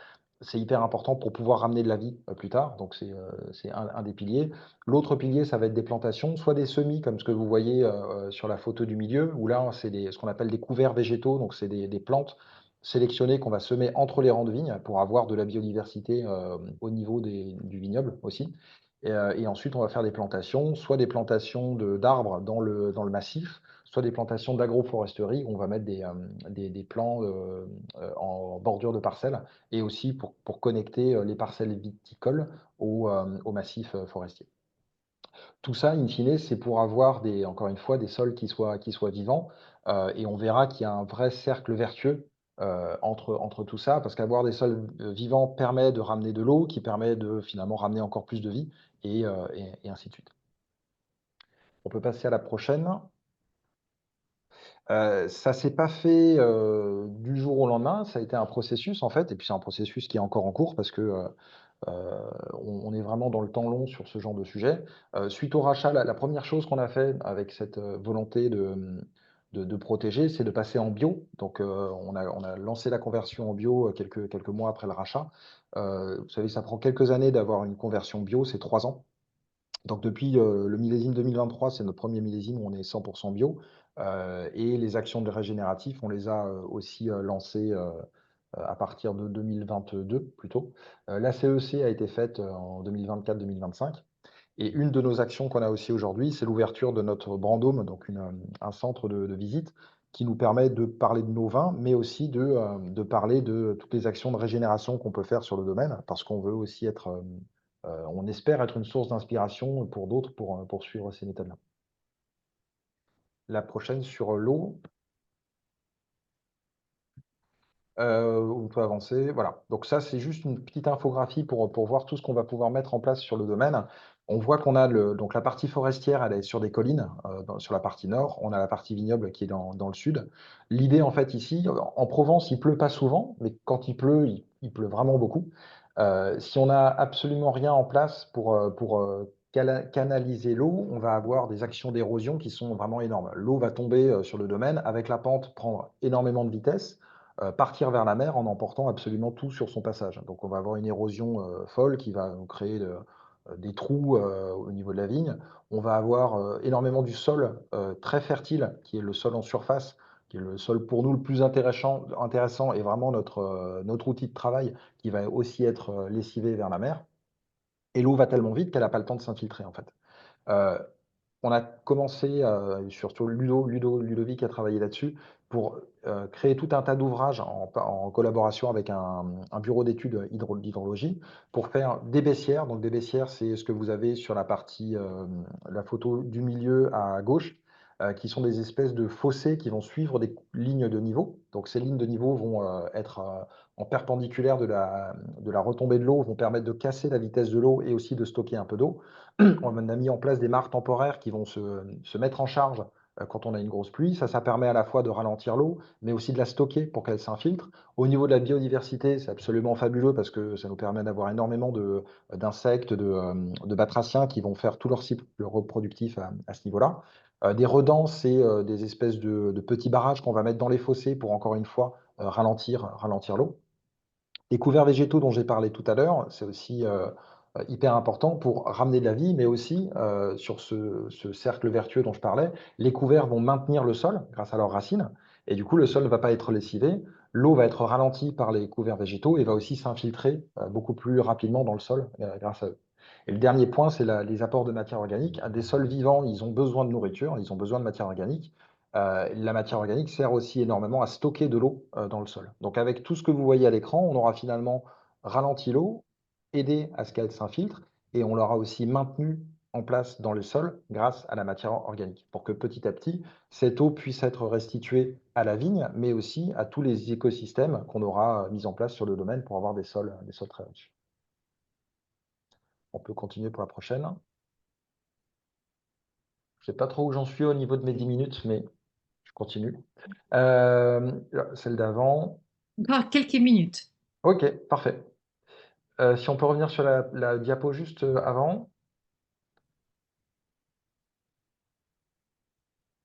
C'est hyper important pour pouvoir ramener de la vie, plus tard, donc c'est un des piliers. L'autre pilier, ça va être des plantations, soit des semis comme ce que vous voyez, sur la photo du milieu, où là, c'est ce qu'on appelle des couverts végétaux, donc c'est des plantes sélectionnées qu'on va semer entre les rangs de vignes pour avoir de la biodiversité, au niveau du vignoble aussi. Et ensuite, on va faire des plantations, soit des plantations d'arbres dans le massif, soit des plantations d'agroforesterie où on va mettre des plants, en bordure de parcelles et aussi pour connecter, les parcelles viticoles au massif, forestier. Tout ça, in fine, c'est pour avoir encore une fois, des sols qui soient vivants, et on verra qu'il y a un vrai cercle vertueux, entre tout ça, parce qu'avoir des sols, vivants permet de ramener de l'eau, qui permet de finalement ramener encore plus de vie et ainsi de suite. On peut passer à la prochaine. Ça s'est pas fait, du jour au lendemain, ça a été un processus en fait et puis c'est un processus qui est encore en cours parce que, on est vraiment dans le temps long sur ce genre de sujet. Suite au rachat, la 1re chose qu'on a fait avec cette, volonté de protéger, c'est de passer en bio. Donc, on a lancé la conversion en bio, quelques mois après le rachat. Vous savez, ça prend quelques années d'avoir une conversion bio, c'est 3 ans. Donc depuis, le millésime 2023, c'est notre 1er millésime où on est 100 bio, et les actions de régénératif, on les a, aussi, lancées, à partir de 2022 plutôt. La CEC a été faite, en 2024-2025 et une de nos actions qu'on a aussi aujourd'hui, c'est l'ouverture de notre Brandôme, donc un centre de visite qui nous permet de parler de nos vins, mais aussi de parler de toutes les actions de régénération qu'on peut faire sur le domaine, parce qu'on veut aussi on espère être une source d'inspiration pour d'autres pour poursuivre ces méthodes-là. La prochaine sur l'eau. On peut avancer, voilà. Donc ça, c'est juste une petite infographie pour voir tout ce qu'on va pouvoir mettre en place sur le domaine. On voit qu'on a donc la partie forestière, elle est sur des collines, sur la partie nord. On a la partie vignoble qui est dans le sud. L'idée, en fait, ici, en Provence, il pleut pas souvent, mais quand il pleut, il pleut vraiment beaucoup. Si on n'a absolument rien en place pour canaliser l'eau, on va avoir des actions d'érosion qui sont vraiment énormes. L'eau va tomber sur le domaine, avec la pente, prendre énormément de vitesse, partir vers la mer en emportant absolument tout sur son passage. Donc on va avoir une érosion folle qui va nous créer des trous au niveau de la vigne. On va avoir énormément du sol très fertile, qui est le sol en surface, qui est le sol pour nous le plus intéressant et vraiment notre outil de travail, qui va aussi être lessivé vers la mer. Et l'eau va tellement vite qu'elle n'a pas le temps de s'infiltrer, en fait. Euh, on a commencé, surtout Ludovic a travaillé là-dessus, pour créer tout un tas d'ouvrages en collaboration avec un bureau d'études d'hydrologie pour faire des baissières. Donc des baissières, c'est ce que vous avez sur la partie, la photo du milieu à gauche, qui sont des espèces de fossés qui vont suivre des lignes de niveau. Donc ces lignes de niveau vont être en perpendiculaire de la retombée de l'eau, vont permettre de casser la vitesse de l'eau et aussi de stocker un peu d'eau. On a mis en place des mares temporaires qui vont se mettre en charge quand on a une grosse pluie. Ça permet à la fois de ralentir l'eau, mais aussi de la stocker pour qu'elle s'infiltre. Au niveau de la biodiversité, c'est absolument fabuleux parce que ça nous permet d'avoir énormément d'insectes, de batraciens qui vont faire tout leur cycle reproductif à ce niveau-là. Des redans, c'est des espèces de petits barrages qu'on va mettre dans les fossés pour, encore une fois, ralentir l'eau. Les couverts végétaux dont j'ai parlé tout à l'heure, c'est aussi hyper important pour ramener de la vie, mais aussi sur ce cercle vertueux dont je parlais, les couverts vont maintenir le sol grâce à leurs racines, et du coup le sol ne va pas être lessivé, l'eau va être ralentie par les couverts végétaux et va aussi s'infiltrer beaucoup plus rapidement dans le sol grâce à eux. Et le dernier point, c'est les apports de matière organique. Des sols vivants, ils ont besoin de nourriture, ils ont besoin de matière organique. La matière organique sert aussi énormément à stocker de l'eau dans le sol. Donc avec tout ce que vous voyez à l'écran, on aura finalement ralenti l'eau, aidé à ce qu'elle s'infiltre, et on l'aura aussi maintenue en place dans le sol grâce à la matière organique, pour que petit à petit, cette eau puisse être restituée à la vigne, mais aussi à tous les écosystèmes qu'on aura mis en place sur le domaine pour avoir des sols très riches. On peut continuer pour la prochaine. Je ne sais pas trop où j'en suis au niveau de mes 10 minutes, mais je continue. Celle d'avant. Encore quelques minutes. Ok, parfait. Si on peut revenir sur la diapo juste avant.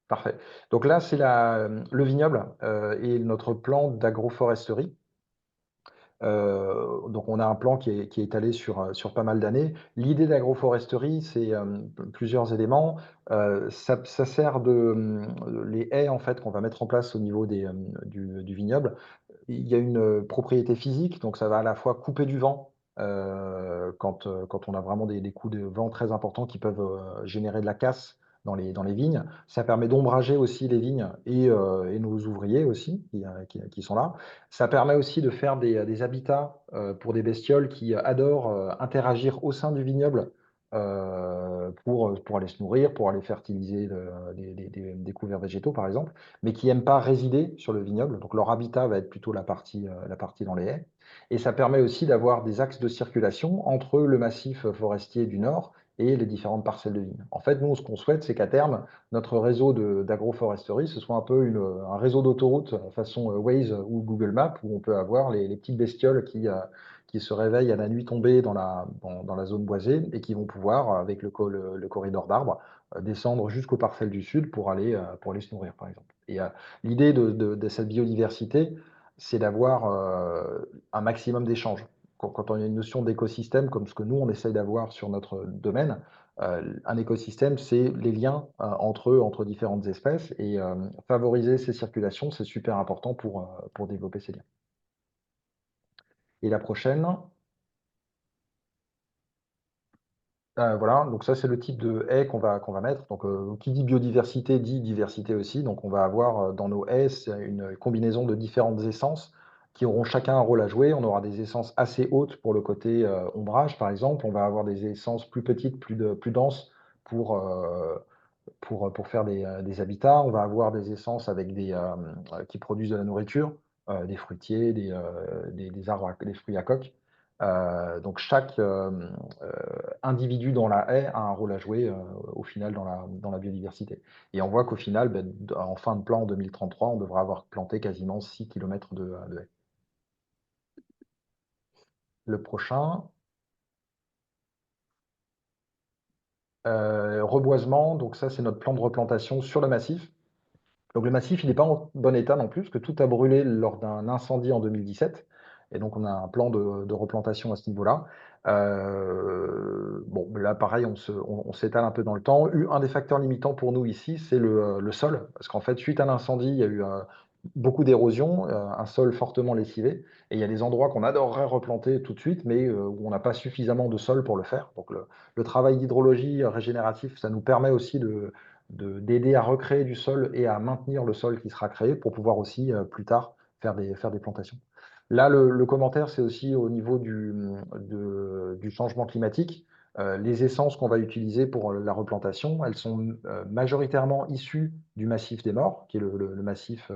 Parfait. Donc là, c'est le vignoble et notre plan d'agroforesterie. Donc on a un plan qui est étalé sur pas mal d'années. L'idée d'agroforesterie, c'est plusieurs éléments. Ça sert les haies en fait qu'on va mettre en place au niveau du vignoble. Il y a une propriété physique, donc ça va à la fois couper du vent quand on a vraiment des coups de vent très importants qui peuvent générer de la casse dans les vignes. Ça permet d'ombrager aussi les vignes et nos ouvriers aussi qui sont là. Ça permet aussi de faire des habitats pour des bestioles qui adorent interagir au sein du vignoble pour aller se nourrir, pour aller fertiliser des couverts végétaux, par exemple, mais qui n'aiment pas résider sur le vignoble. Donc leur habitat va être plutôt la partie dans les haies. Et ça permet aussi d'avoir des axes de circulation entre le massif forestier du Nord et les différentes parcelles de vignes. En fait, nous, ce qu'on souhaite, c'est qu'à terme, notre réseau d'agroforesterie, ce soit un peu un réseau d'autoroutes façon Waze ou Google Maps, où on peut avoir les petites bestioles qui se réveillent à la nuit tombée dans la zone boisée et qui vont pouvoir, avec le corridor d'arbres, descendre jusqu'aux parcelles du sud pour aller se nourrir, par exemple. Et l'idée de cette biodiversité, c'est d'avoir un maximum d'échanges. Quand on a une notion d'écosystème, comme ce que nous, on essaye d'avoir sur notre domaine, un écosystème, c'est les liens entre différentes espèces, et favoriser ces circulations, c'est super important pour développer ces liens. Et la prochaine. Voilà, donc ça c'est le type de haies qu'on va mettre. Donc qui dit biodiversité dit diversité aussi. Donc on va avoir dans nos haies une combinaison de différentes essences qui auront chacun un rôle à jouer. On aura des essences assez hautes pour le côté ombrage par exemple. On va avoir des essences plus petites, plus denses pour, pour faire des habitats. On va avoir des essences avec qui produisent de la nourriture. des fruitiers, des arbres, des fruits à coque. Donc chaque individu dans la haie a un rôle à jouer au final dans la biodiversité. Et on voit qu'au final, en fin de plan en 2033, on devra avoir planté quasiment 6 km de haies. Le prochain, reboisement, donc ça c'est notre plan de replantation sur le massif. Donc le massif, il n'est pas en bon état non plus, parce que tout a brûlé lors d'un incendie en 2017. Et donc on a un plan de replantation à ce niveau-là. Bon, là pareil, on s'étale un peu dans le temps. Un des facteurs limitants pour nous ici, c'est le sol, parce qu'en fait, suite à l'incendie, il y a eu beaucoup d'érosion, un sol fortement lessivé, et il y a des endroits qu'on adorerait replanter tout de suite, mais où on n'a pas suffisamment de sol pour le faire. Donc le travail d'hydrologie régénératif, ça nous permet aussi d'aider à recréer du sol et à maintenir le sol qui sera créé pour pouvoir aussi plus tard faire des plantations. Là, le commentaire, c'est aussi au niveau du changement climatique. Les essences qu'on va utiliser pour la replantation, elles sont majoritairement issues du massif des Morts, qui est le massif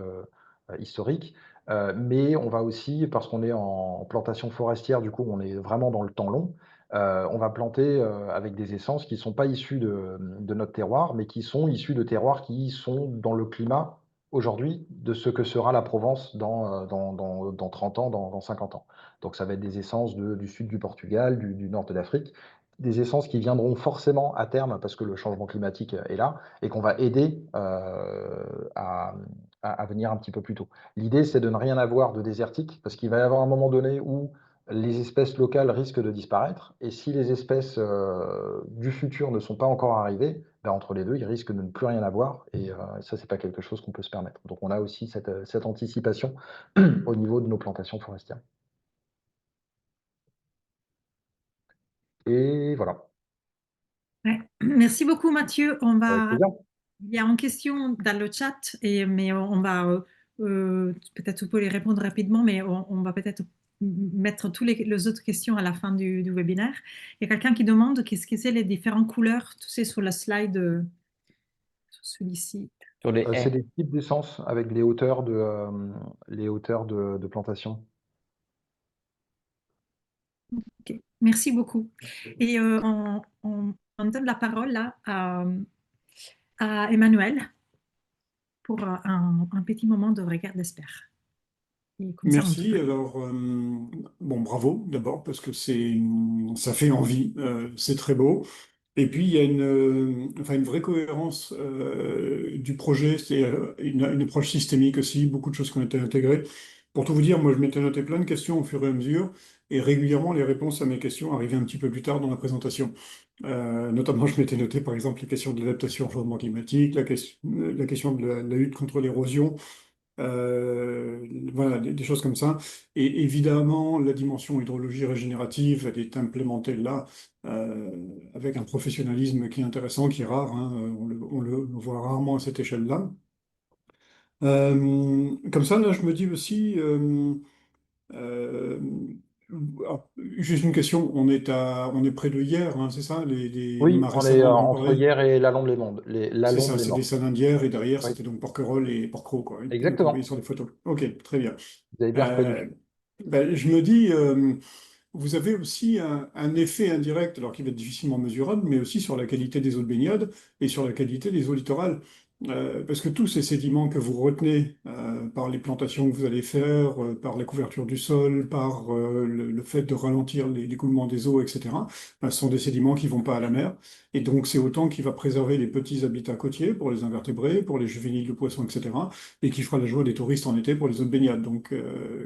historique. Mais on va aussi, parce qu'on est en plantation forestière, du coup, on est vraiment dans le temps long, on va planter avec des essences qui ne sont pas issues de notre terroir, mais qui sont issues de terroirs qui sont dans le climat aujourd'hui de ce que sera la Provence dans 30 ans, dans 50 ans. Donc ça va être des essences du sud du Portugal, du nord de l'Afrique, des essences qui viendront forcément à terme parce que le changement climatique est là et qu'on va aider à venir un petit peu plus tôt. L'idée, c'est de ne rien avoir de désertique parce qu'il va y avoir un moment donné où les espèces locales risquent de disparaître. Et si les espèces du futur ne sont pas encore arrivées, ben, entre les deux, ils risquent de ne plus rien avoir. Et ça, c'est pas quelque chose qu'on peut se permettre. Donc, on a aussi cette anticipation au niveau de nos plantations forestières. Et voilà. Ouais. Merci beaucoup, Mathieu. Avec plaisir. Il y a une question dans le chat, mais on va peut-être vous pouvez les répondre rapidement, mais on va peut-être mettre toutes les autres questions à la fin du webinaire. Il y a quelqu'un qui demande qu'est-ce que c'est les différentes couleurs, tout c'est sur la slide, sur celui-ci. Sur les C'est haies. des types d'essence avec les hauteurs de plantation. Ok, merci beaucoup. Et on donne la parole là à Emmanuel pour un petit moment de regard d'espère. Et comme ça, on Merci. Alors, bon, bravo d'abord parce que ça fait envie, c'est très beau. Et puis il y a enfin une vraie cohérence du projet, c'est une approche systémique aussi, beaucoup de choses qui ont été intégrées. Pour tout vous dire, moi je m'étais noté plein de questions au fur et à mesure, et régulièrement les réponses à mes questions arrivaient un petit peu plus tard dans la présentation. Notamment, je m'étais noté par exemple les questions de l'adaptation au changement climatique, la question de la lutte contre l'érosion. Voilà, des choses comme ça. Et évidemment, la dimension hydrologie régénérative, elle est implémentée là, avec un professionnalisme qui est intéressant, qui est rare, hein. On le voit rarement à cette échelle-là. Comme ça, là, je me dis aussi, euh, juste une question, on est près de Hyères, hein, c'est ça? Oui, M'a on est récemment en entre parlé. hier et la Londe des Mondes. La C'est Londe ça, des c'est des Morts. salins d'Hyères, et derrière, Oui, c'était donc Porquerolles et Porquerolles, quoi, que vous voyez exactement. sur les photos. Ok, très bien. Vous avez bien Euh, reconnu. ben, je me dis, vous avez aussi un effet indirect, alors qui va être difficilement mesurable, mais aussi sur la qualité des eaux de baignade et sur la qualité des eaux littorales. Parce que tous ces sédiments que vous retenez par les plantations que vous allez faire, par la couverture du sol, par le fait de ralentir l'écoulement des eaux, etc., ben, ce sont des sédiments qui vont pas à la mer. Et donc c'est autant qui va préserver les petits habitats côtiers pour les invertébrés, pour les juvéniles de poissons, etc., et qui fera la joie des touristes en été pour les eaux de baignade. Donc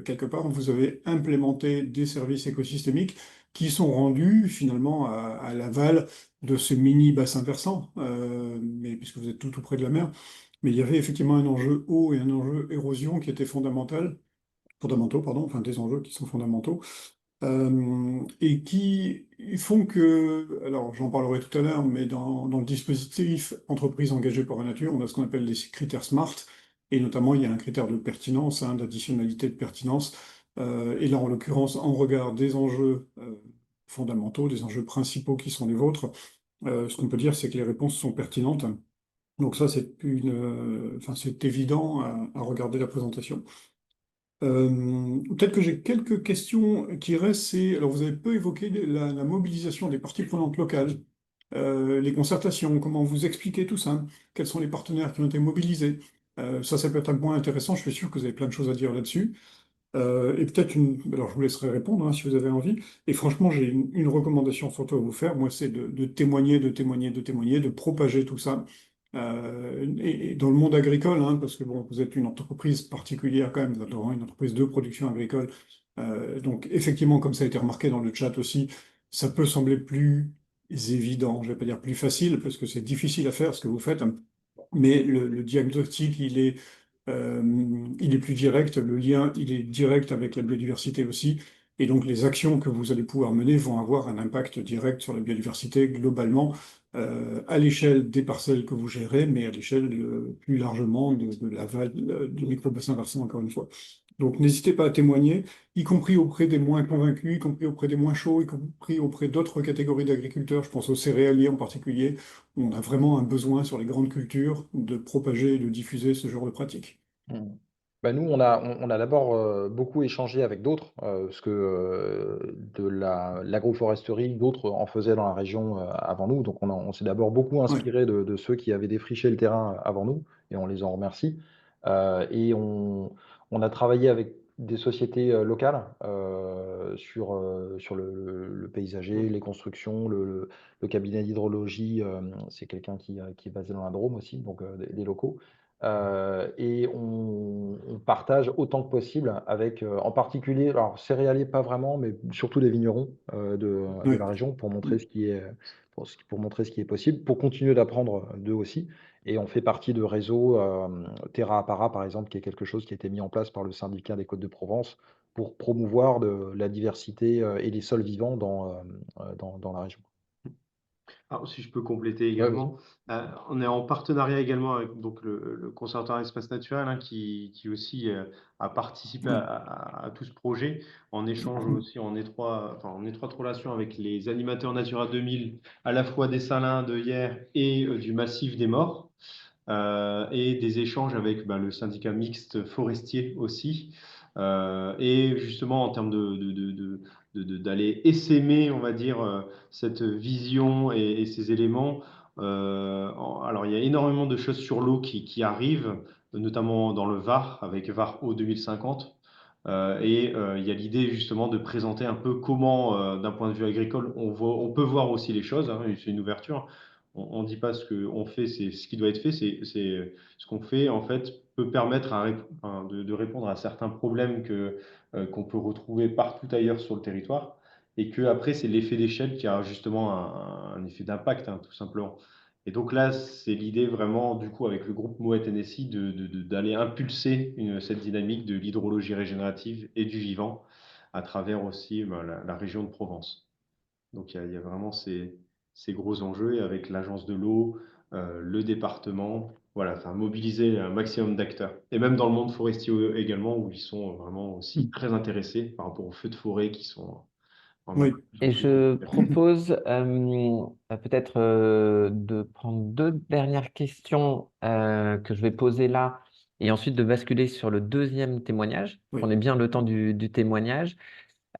quelque part, vous avez implémenté des services écosystémiques qui sont rendus finalement à l'aval de ce mini bassin versant, mais puisque vous êtes tout près de la mer. Mais il y avait effectivement un enjeu eau et un enjeu érosion qui étaient fondamentaux, pardon, enfin des enjeux qui sont fondamentaux, et qui font que, alors j'en parlerai tout à l'heure, mais dans le dispositif entreprise engagée pour la nature, on a ce qu'on appelle les critères SMART, et notamment il y a un critère de pertinence, hein, d'additionnalité de pertinence, et là en l'occurrence, en regard des enjeux fondamentaux, des enjeux principaux qui sont les vôtres, ce qu'on peut dire, c'est que les réponses sont pertinentes. Donc ça, enfin, c'est évident à regarder la présentation. Peut-être que j'ai quelques questions qui restent. Alors, vous avez peu évoqué la mobilisation des parties prenantes locales, les concertations, comment vous expliquez tout ça, quels sont les partenaires qui ont été mobilisés. Ça peut être un point intéressant. Je suis sûr que vous avez plein de choses à dire là-dessus. Et peut-être alors je vous laisserai répondre si vous avez envie. Et franchement, j'ai une recommandation surtout à vous faire. Moi, c'est de témoigner, de témoigner, de témoigner, de propager tout ça. Et dans le monde agricole, parce que bon, vous êtes une entreprise particulière quand même, vous êtes vraiment une entreprise de production agricole. Donc effectivement, comme ça a été remarqué dans le chat aussi, ça peut sembler plus évident, je vais pas dire plus facile, parce que c'est difficile à faire ce que vous faites, mais le diagnostic, il est plus direct, le lien, il est direct avec la biodiversité aussi, et donc les actions que vous allez pouvoir mener vont avoir un impact direct sur la biodiversité globalement, à l'échelle des parcelles que vous gérez, mais à l'échelle plus largement de l'aval du micro-bassin versant, encore une fois. Donc n'hésitez pas à témoigner, y compris auprès des moins convaincus, y compris auprès des moins chauds, y compris auprès d'autres catégories d'agriculteurs, je pense aux céréaliers en particulier. On a vraiment un besoin sur les grandes cultures de propager et de diffuser ce genre de pratiques. Mmh. Bah, nous, on a d'abord beaucoup échangé avec d'autres, parce que de l'agroforesterie, d'autres en faisaient dans la région avant nous. Donc, on s'est d'abord beaucoup Oui, inspiré de ceux qui avaient défriché le terrain avant nous, et on les en remercie. Et on a travaillé avec des sociétés locales sur le paysager, les constructions, le cabinet d'hydrologie. C'est quelqu'un qui est basé dans la Drôme aussi, donc des locaux. Et on partage autant que possible avec, en particulier, alors céréaliers pas vraiment, mais surtout des vignerons de oui. la région pour montrer ce qui est, pour montrer ce qui est possible, pour continuer d'apprendre d'eux aussi. Et on fait partie de réseaux, Terra Apara par exemple, qui est quelque chose qui a été mis en place par le syndicat des Côtes-de-Provence pour promouvoir la diversité et les sols vivants dans la région. Alors, si je peux compléter Ouais, vas-y. également, on est en partenariat également avec donc, le Conservatoire d'espace naturel qui aussi a participé à tout ce projet en échange aussi en étroite relation avec les animateurs Natura 2000, à la fois des Salins de Hyères et du massif des Morts, et des échanges avec le syndicat mixte forestier aussi. Et justement, en termes d'aller essaimer, on va dire, cette vision et ces éléments. Alors, il y a énormément de choses sur l'eau qui arrivent, notamment dans le Var, avec Var Eau 2050. Il y a l'idée justement de présenter un peu comment, d'un point de vue agricole, on peut voir aussi les choses. C'est une ouverture. On ne dit pas ce qu'on fait, c'est ce qui doit être fait. C'est ce qu'on fait, en fait, peut permettre de répondre à certains problèmes qu'on peut retrouver partout ailleurs sur le territoire. Et que après, c'est l'effet d'échelle qui a justement un effet d'impact, tout simplement. Et donc là, c'est l'idée vraiment, du coup, avec le groupe Moët NSI, d'aller impulser cette dynamique de l'hydrologie régénérative et du vivant à travers aussi la région de Provence. Donc il y a vraiment ces gros enjeux et avec l'agence de l'eau, le département, voilà, enfin, mobiliser un maximum d'acteurs. Et même dans le monde forestier également, où ils sont vraiment aussi très intéressés par rapport aux feux de forêt qui sont vraiment de Oui. plus en Et plus je importants. propose peut-être de prendre deux dernières questions que je vais poser là et ensuite de basculer sur le deuxième témoignage. Oui. On est bien le temps du témoignage.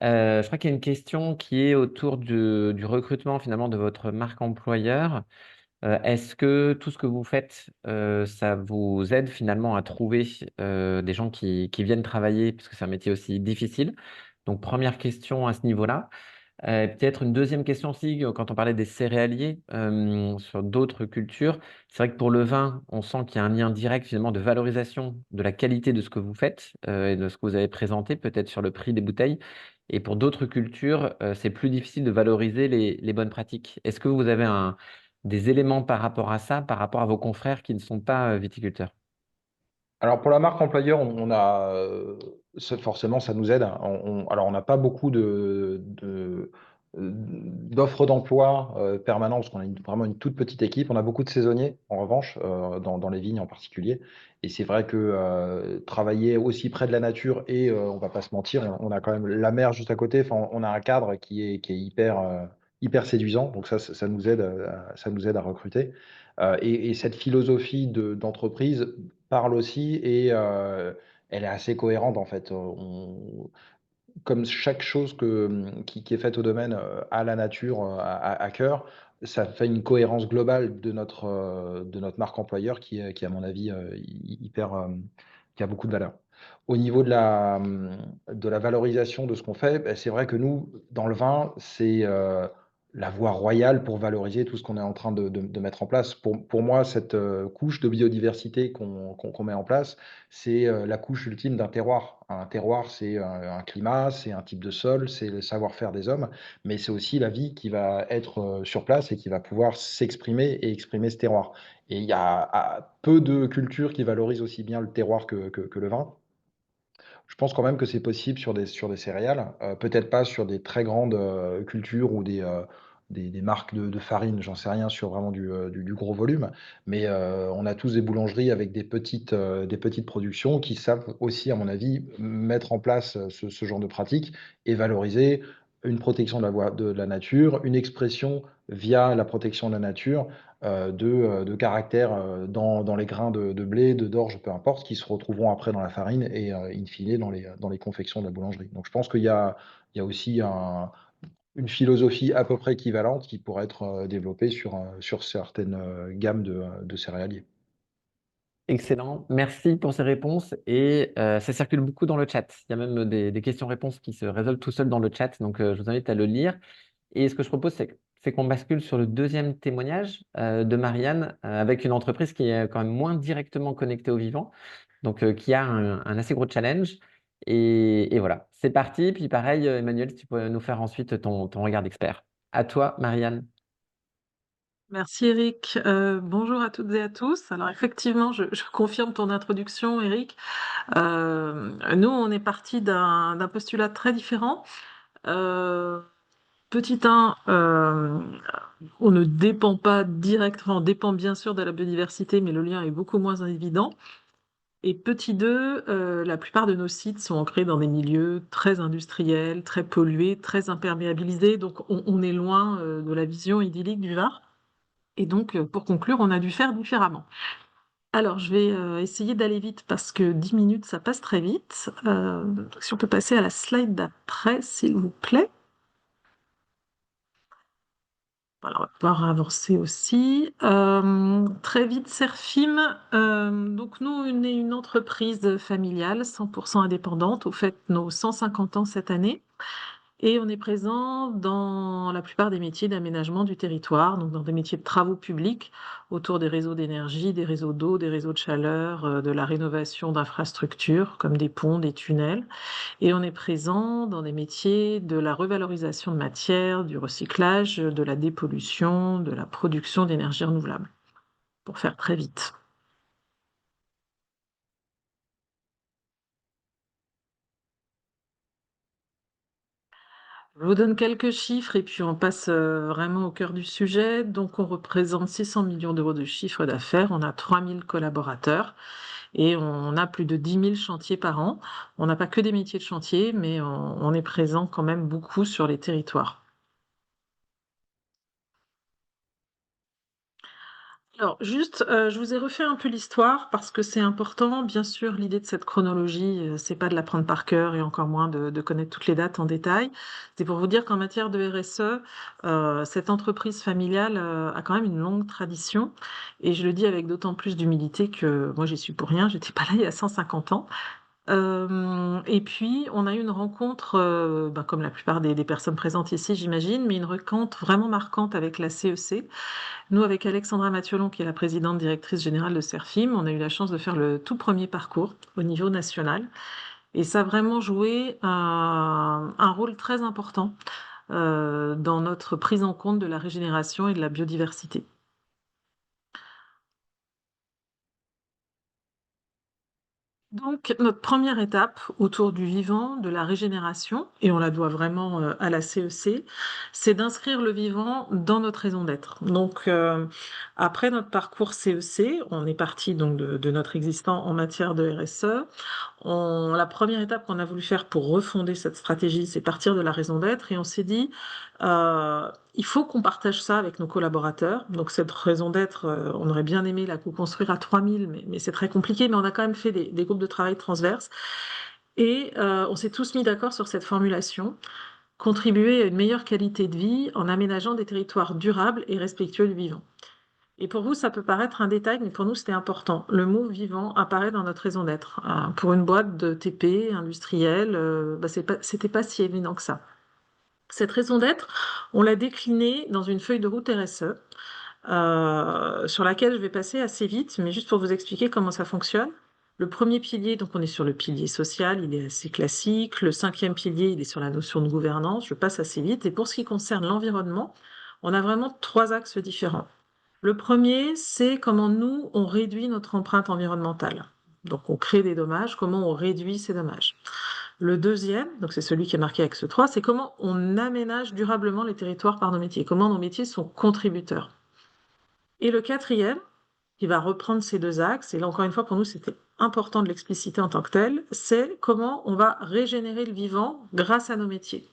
Je crois qu'il y a une question qui est autour du recrutement finalement de votre marque employeur. Est-ce que tout ce que vous faites, ça vous aide finalement à trouver des gens qui viennent travailler, parce que c'est un métier aussi difficile? Donc, première question à ce niveau-là. Peut-être une deuxième question aussi, quand on parlait des céréaliers sur d'autres cultures. C'est vrai que pour le vin, on sent qu'il y a un lien direct finalement de valorisation de la qualité de ce que vous faites et de ce que vous avez présenté, peut-être sur le prix des bouteilles. Et pour d'autres cultures, c'est plus difficile de valoriser les bonnes pratiques. Est-ce que vous avez des éléments par rapport à ça, par rapport à vos confrères qui ne sont pas viticulteurs? Alors pour la marque employeur, on a, forcément ça nous aide, hein. Alors on n'a pas beaucoup d'offres d'emploi permanents parce qu'on a vraiment une toute petite équipe. On a beaucoup de saisonniers en revanche, dans les vignes en particulier. Et c'est vrai que travailler aussi près de la nature et on va pas se mentir, on a quand même la mer juste à côté. Enfin, on a un cadre qui est hyper séduisant. Donc ça nous aide à recruter. Et cette philosophie d'entreprise parle aussi et elle est assez cohérente en fait. Comme chaque chose qui est faite au domaine, a la nature, à cœur, ça fait une cohérence globale de notre marque employeur qui est à mon avis, hyper, qui a beaucoup de valeur. Au niveau de la valorisation de ce qu'on fait, c'est vrai que nous, dans le vin, c'est, la voie royale pour valoriser tout ce qu'on est en train de mettre en place. Pour moi, cette, couche de biodiversité qu'on met en place, c'est, la couche ultime d'un terroir. Un terroir, c'est, un climat, c'est un type de sol, c'est le savoir-faire des hommes, mais c'est aussi la vie qui va être, sur place et qui va pouvoir s'exprimer et exprimer ce terroir. Et il y a peu de cultures qui valorisent aussi bien le terroir que le vin. Je pense quand même que c'est possible sur des céréales, peut-être pas sur des très grandes, cultures ou des marques de farine, j'en sais rien, sur vraiment du gros volume. Mais, on a tous des boulangeries avec des petites productions qui savent aussi, à mon avis, mettre en place, ce genre de pratiques et valoriser une protection de la nature, une expression via la protection de la nature, de caractère, dans les grains de blé, d'orge, peu importe, qui se retrouveront après dans la farine et in fine dans les confections de la boulangerie. Donc je pense qu'il y a aussi une philosophie à peu près équivalente qui pourrait être, développée sur certaines, gammes de céréaliers. Excellent. Merci pour ces réponses. Et ça circule beaucoup dans le chat. Il y a même des questions-réponses qui se résolvent tout seuls dans le chat. Donc, je vous invite à le lire. Et ce que je propose, c'est qu'on bascule sur le deuxième témoignage de Marianne avec une entreprise qui est quand même moins directement connectée au vivant, donc qui a un assez gros challenge. Et voilà, c'est parti. Puis pareil, Emmanuel, si tu peux nous faire ensuite ton regard d'expert. À toi, Marianne. Merci Eric. Bonjour à toutes et à tous. Alors effectivement, je confirme ton introduction, Eric. Nous, on est parti d'un postulat très différent. Petit 1, on ne dépend pas directement, on dépend bien sûr de la biodiversité, mais le lien est beaucoup moins évident. Et petit 2, la plupart de nos sites sont ancrés dans des milieux très industriels, très pollués, très imperméabilisés, donc on est loin de la vision idyllique du Var. Et donc, pour conclure, on a dû faire différemment. Alors, je vais essayer d'aller vite parce que 10 minutes, ça passe très vite. Si on peut passer à la slide d'après, s'il vous plaît. Voilà, on va pouvoir avancer aussi. Très vite, Serfim. Donc, nous, on est une entreprise familiale, 100% indépendante. Au fait, nos 150 ans cette année. Et on est présent dans la plupart des métiers d'aménagement du territoire, donc dans des métiers de travaux publics autour des réseaux d'énergie, des réseaux d'eau, des réseaux de chaleur, de la rénovation d'infrastructures comme des ponts, des tunnels. Et on est présent dans des métiers de la revalorisation de matières, du recyclage, de la dépollution, de la production d'énergie renouvelable, pour faire très vite. Je vous donne quelques chiffres et puis on passe vraiment au cœur du sujet. Donc on représente 600 millions d'euros de chiffre d'affaires, on a 3000 collaborateurs et on a plus de 10 000 chantiers par an. On n'a pas que des métiers de chantier, mais on est présent quand même beaucoup sur les territoires. Alors, juste, je vous ai refait un peu l'histoire parce que c'est important. Bien sûr, l'idée de cette chronologie, c'est pas de l'apprendre par cœur et encore moins de connaître toutes les dates en détail. C'est pour vous dire qu'en matière de RSE, cette entreprise familiale, a quand même une longue tradition et je le dis avec d'autant plus d'humilité que moi, j'y suis pour rien, j'étais pas là il y a 150 ans. Et puis on a eu une rencontre, comme la plupart des personnes présentes ici, j'imagine, mais une rencontre vraiment marquante avec la CEC. Nous, avec Alexandra Mathiolon, qui est la présidente directrice générale de Serfim, on a eu la chance de faire le tout premier parcours au niveau national. Et ça a vraiment joué un rôle très important dans notre prise en compte de la régénération et de la biodiversité. Donc, notre première étape autour du vivant, de la régénération, et on la doit vraiment à la CEC, c'est d'inscrire le vivant dans notre raison d'être. Donc, après notre parcours CEC, on est parti donc de notre existant en matière de RSE. La première étape qu'on a voulu faire pour refonder cette stratégie, c'est partir de la raison d'être, et on s'est dit, il faut qu'on partage ça avec nos collaborateurs. Donc cette raison d'être, on aurait bien aimé la co-construire à 3000, mais c'est très compliqué. Mais on a quand même fait des groupes de travail transverses. Et on s'est tous mis d'accord sur cette formulation: contribuer à une meilleure qualité de vie en aménageant des territoires durables et respectueux du vivant. Et pour vous, ça peut paraître un détail, mais pour nous, c'était important. Le mot vivant apparaît dans notre raison d'être. Pour une boîte de TP industrielle, c'était pas si évident que ça. Cette raison d'être, on l'a déclinée dans une feuille de route RSE, sur laquelle je vais passer assez vite, mais juste pour vous expliquer comment ça fonctionne. Le premier pilier, donc on est sur le pilier social, il est assez classique. Le 5e pilier, il est sur la notion de gouvernance, je passe assez vite. Et pour ce qui concerne l'environnement, on a vraiment 3 axes différents. Le premier, c'est comment nous, on réduit notre empreinte environnementale. Donc on crée des dommages, comment on réduit ces dommages. Le deuxième, donc c'est celui qui est marqué avec ce 3, c'est comment on aménage durablement les territoires par nos métiers, comment nos métiers sont contributeurs. Et le 4e, qui va reprendre ces 2 axes, et là encore une fois pour nous c'était important de l'expliciter en tant que tel, c'est comment on va régénérer le vivant grâce à nos métiers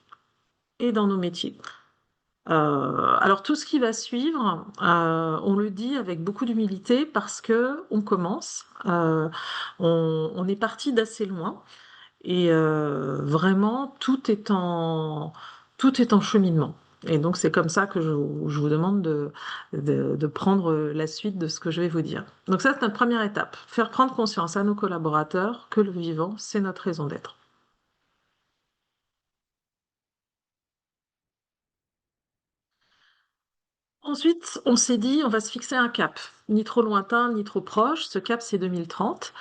et dans nos métiers. Alors tout ce qui va suivre, on le dit avec beaucoup d'humilité parce que on commence, on est parti d'assez loin et vraiment tout est en cheminement. Et donc c'est comme ça que je vous demande de prendre la suite de ce que je vais vous dire. Donc ça, c'est notre première étape, faire prendre conscience à nos collaborateurs que le vivant, c'est notre raison d'être. Ensuite, on s'est dit, on va se fixer un cap, ni trop lointain, ni trop proche. Ce cap, c'est 2030.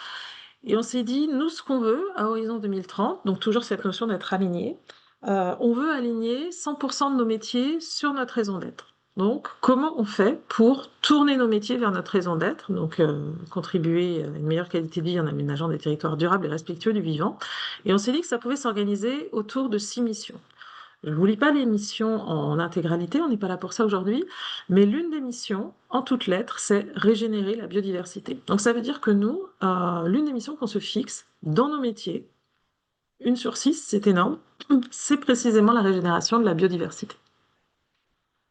Et on s'est dit, nous, ce qu'on veut à horizon 2030, donc toujours cette notion d'être aligné, on veut aligner 100% de nos métiers sur notre raison d'être. Donc, comment on fait pour tourner nos métiers vers notre raison d'être, donc contribuer à une meilleure qualité de vie en aménageant des territoires durables et respectueux du vivant. Et on s'est dit que ça pouvait s'organiser autour de 6 missions. Je ne vous lis pas les missions en intégralité, on n'est pas là pour ça aujourd'hui, mais l'une des missions, en toutes lettres, c'est régénérer la biodiversité. Donc ça veut dire que nous, l'une des missions qu'on se fixe dans nos métiers, 1 sur 6, c'est énorme, c'est précisément la régénération de la biodiversité.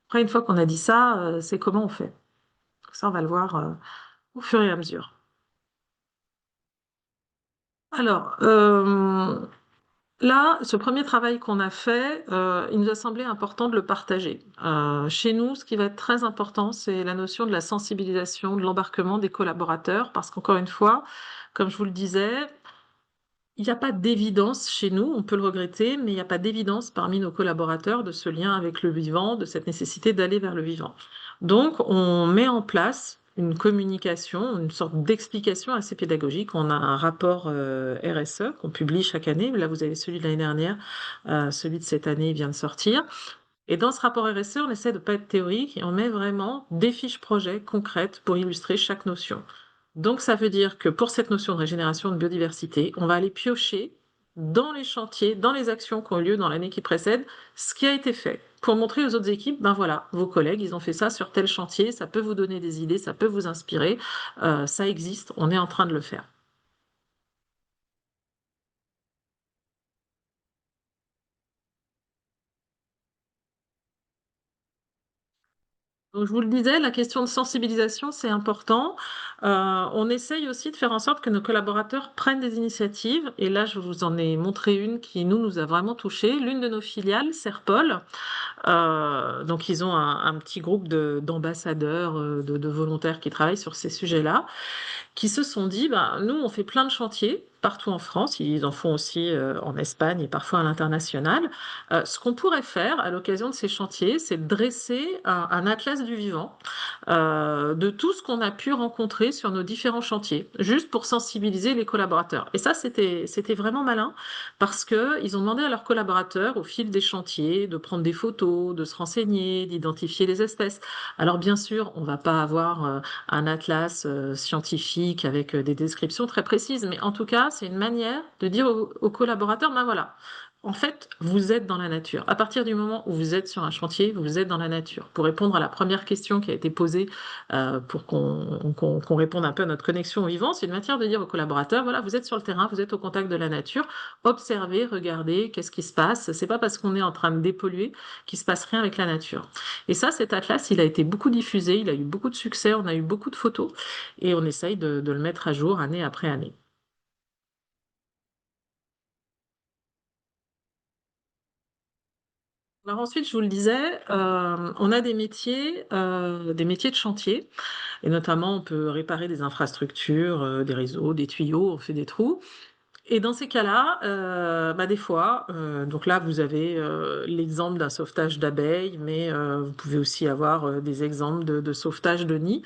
Après, une fois qu'on a dit ça, c'est comment on fait. Donc ça, on va le voir au fur et à mesure. Alors, là, ce premier travail qu'on a fait, il nous a semblé important de le partager. Chez nous, ce qui va être très important, c'est la notion de la sensibilisation, de l'embarquement des collaborateurs, parce qu'encore une fois, comme je vous le disais, il n'y a pas d'évidence chez nous, on peut le regretter, mais il n'y a pas d'évidence parmi nos collaborateurs de ce lien avec le vivant, de cette nécessité d'aller vers le vivant. Donc, on met en place une communication, une sorte d'explication assez pédagogique. On a un rapport RSE qu'on publie chaque année. Là, vous avez celui de l'année dernière, celui de cette année vient de sortir. Et dans ce rapport RSE, on essaie de ne pas être théorique et on met vraiment des fiches projets concrètes pour illustrer chaque notion. Donc, ça veut dire que pour cette notion de régénération de biodiversité, on va aller piocher dans les chantiers, dans les actions qui ont eu lieu dans l'année qui précède, ce qui a été fait pour montrer aux autres équipes, ben voilà, vos collègues, ils ont fait ça sur tel chantier, ça peut vous donner des idées, ça peut vous inspirer, ça existe, on est en train de le faire. Donc, je vous le disais, la question de sensibilisation, c'est important. On essaye aussi de faire en sorte que nos collaborateurs prennent des initiatives. Et là, je vous en ai montré une qui, nous a vraiment touchés. L'une de nos filiales, Serpol, donc ils ont un petit groupe d'ambassadeurs, de volontaires qui travaillent sur ces sujets-là, qui se sont dit, bah, nous, on fait plein de chantiers partout en France, ils en font aussi en Espagne et parfois à l'international. Ce qu'on pourrait faire à l'occasion de ces chantiers, c'est de dresser un atlas du vivant de tout ce qu'on a pu rencontrer sur nos différents chantiers, juste pour sensibiliser les collaborateurs. Et ça, c'était vraiment malin, parce qu'ils ont demandé à leurs collaborateurs, au fil des chantiers, de prendre des photos, de se renseigner, d'identifier les espèces. Alors bien sûr, on ne va pas avoir un atlas scientifique avec des descriptions très précises, mais en tout cas, c'est une manière de dire aux collaborateurs, ben voilà, En fait, vous êtes dans la nature. À partir du moment où vous êtes sur un chantier, vous êtes dans la nature. Pour répondre à la première question qui a été posée, pour qu'on réponde un peu à notre connexion au vivant, c'est une matière de dire aux collaborateurs, voilà, vous êtes sur le terrain, vous êtes au contact de la nature, observez, regardez, qu'est-ce qui se passe. C'est pas parce qu'on est en train de dépolluer qu'il se passe rien avec la nature. Et ça, cet atlas, il a été beaucoup diffusé, il a eu beaucoup de succès, on a eu beaucoup de photos, et on essaye de le mettre à jour année après année. Alors ensuite, je vous le disais, on a des métiers de chantier, et notamment on peut réparer des infrastructures, des réseaux, des tuyaux, on fait des trous. Et dans ces cas-là, bah, des fois, donc là vous avez l'exemple d'un sauvetage d'abeilles, mais vous pouvez aussi avoir des exemples de sauvetage de nids.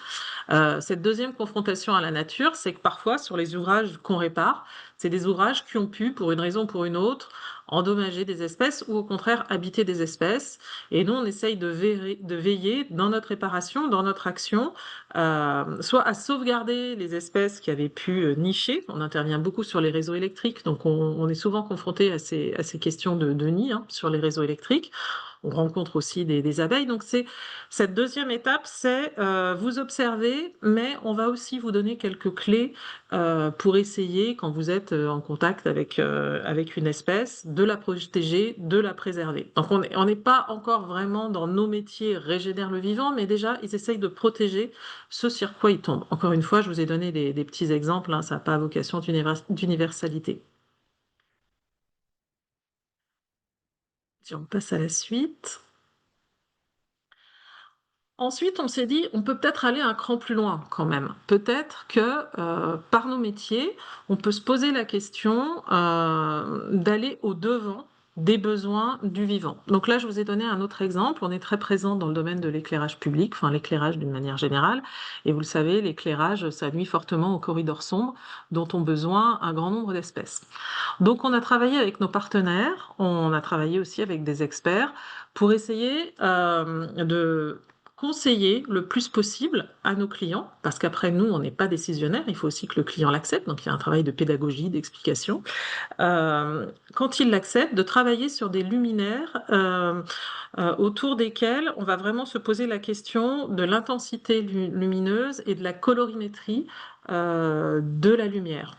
Cette deuxième confrontation à la nature, c'est que parfois sur les ouvrages qu'on répare, c'est des ouvrages qui ont pu, pour une raison ou pour une autre, endommager des espèces ou au contraire habiter des espèces. Et nous, on essaye de veiller dans notre réparation, dans notre action, soit à sauvegarder les espèces qui avaient pu nicher. On intervient beaucoup sur les réseaux électriques, donc on est souvent confronté à ces questions de nid sur les réseaux électriques. On rencontre aussi des abeilles. Donc c'est cette deuxième étape, c'est vous observer, mais on va aussi vous donner quelques clés pour essayer, quand vous êtes en contact avec une espèce, de la protéger, de la préserver. Donc on n'est pas encore vraiment dans nos métiers régénère le vivant, mais déjà ils essayent de protéger ce sur quoi ils tombent. Encore une fois, je vous ai donné des petits exemples, ça n'a pas vocation d'universalité. Si on passe à la suite. Ensuite, on s'est dit, on peut peut-être aller un cran plus loin quand même. Peut-être que par nos métiers, on peut se poser la question d'aller au-devant des besoins du vivant. Donc là, je vous ai donné un autre exemple. On est très présent dans le domaine de l'éclairage public, enfin l'éclairage d'une manière générale. Et vous le savez, l'éclairage, ça nuit fortement aux corridors sombres dont ont besoin un grand nombre d'espèces. Donc on a travaillé avec nos partenaires, on a travaillé aussi avec des experts pour essayer de conseiller le plus possible à nos clients, parce qu'après nous, on n'est pas décisionnaire, il faut aussi que le client l'accepte, donc il y a un travail de pédagogie, d'explication. Quand il l'accepte, de travailler sur des luminaires autour desquels on va vraiment se poser la question de l'intensité lumineuse et de la colorimétrie de la lumière.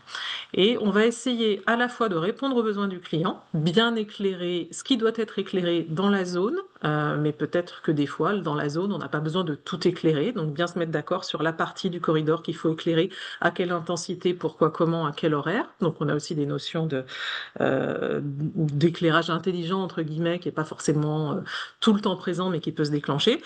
Et on va essayer à la fois de répondre aux besoins du client, bien éclairer ce qui doit être éclairé dans la zone, mais peut-être que des fois, dans la zone, on n'a pas besoin de tout éclairer, donc bien se mettre d'accord sur la partie du corridor qu'il faut éclairer, à quelle intensité, pourquoi, comment, à quel horaire. Donc on a aussi des notions d'éclairage intelligent, entre guillemets, qui n'est pas forcément tout le temps présent, mais qui peut se déclencher.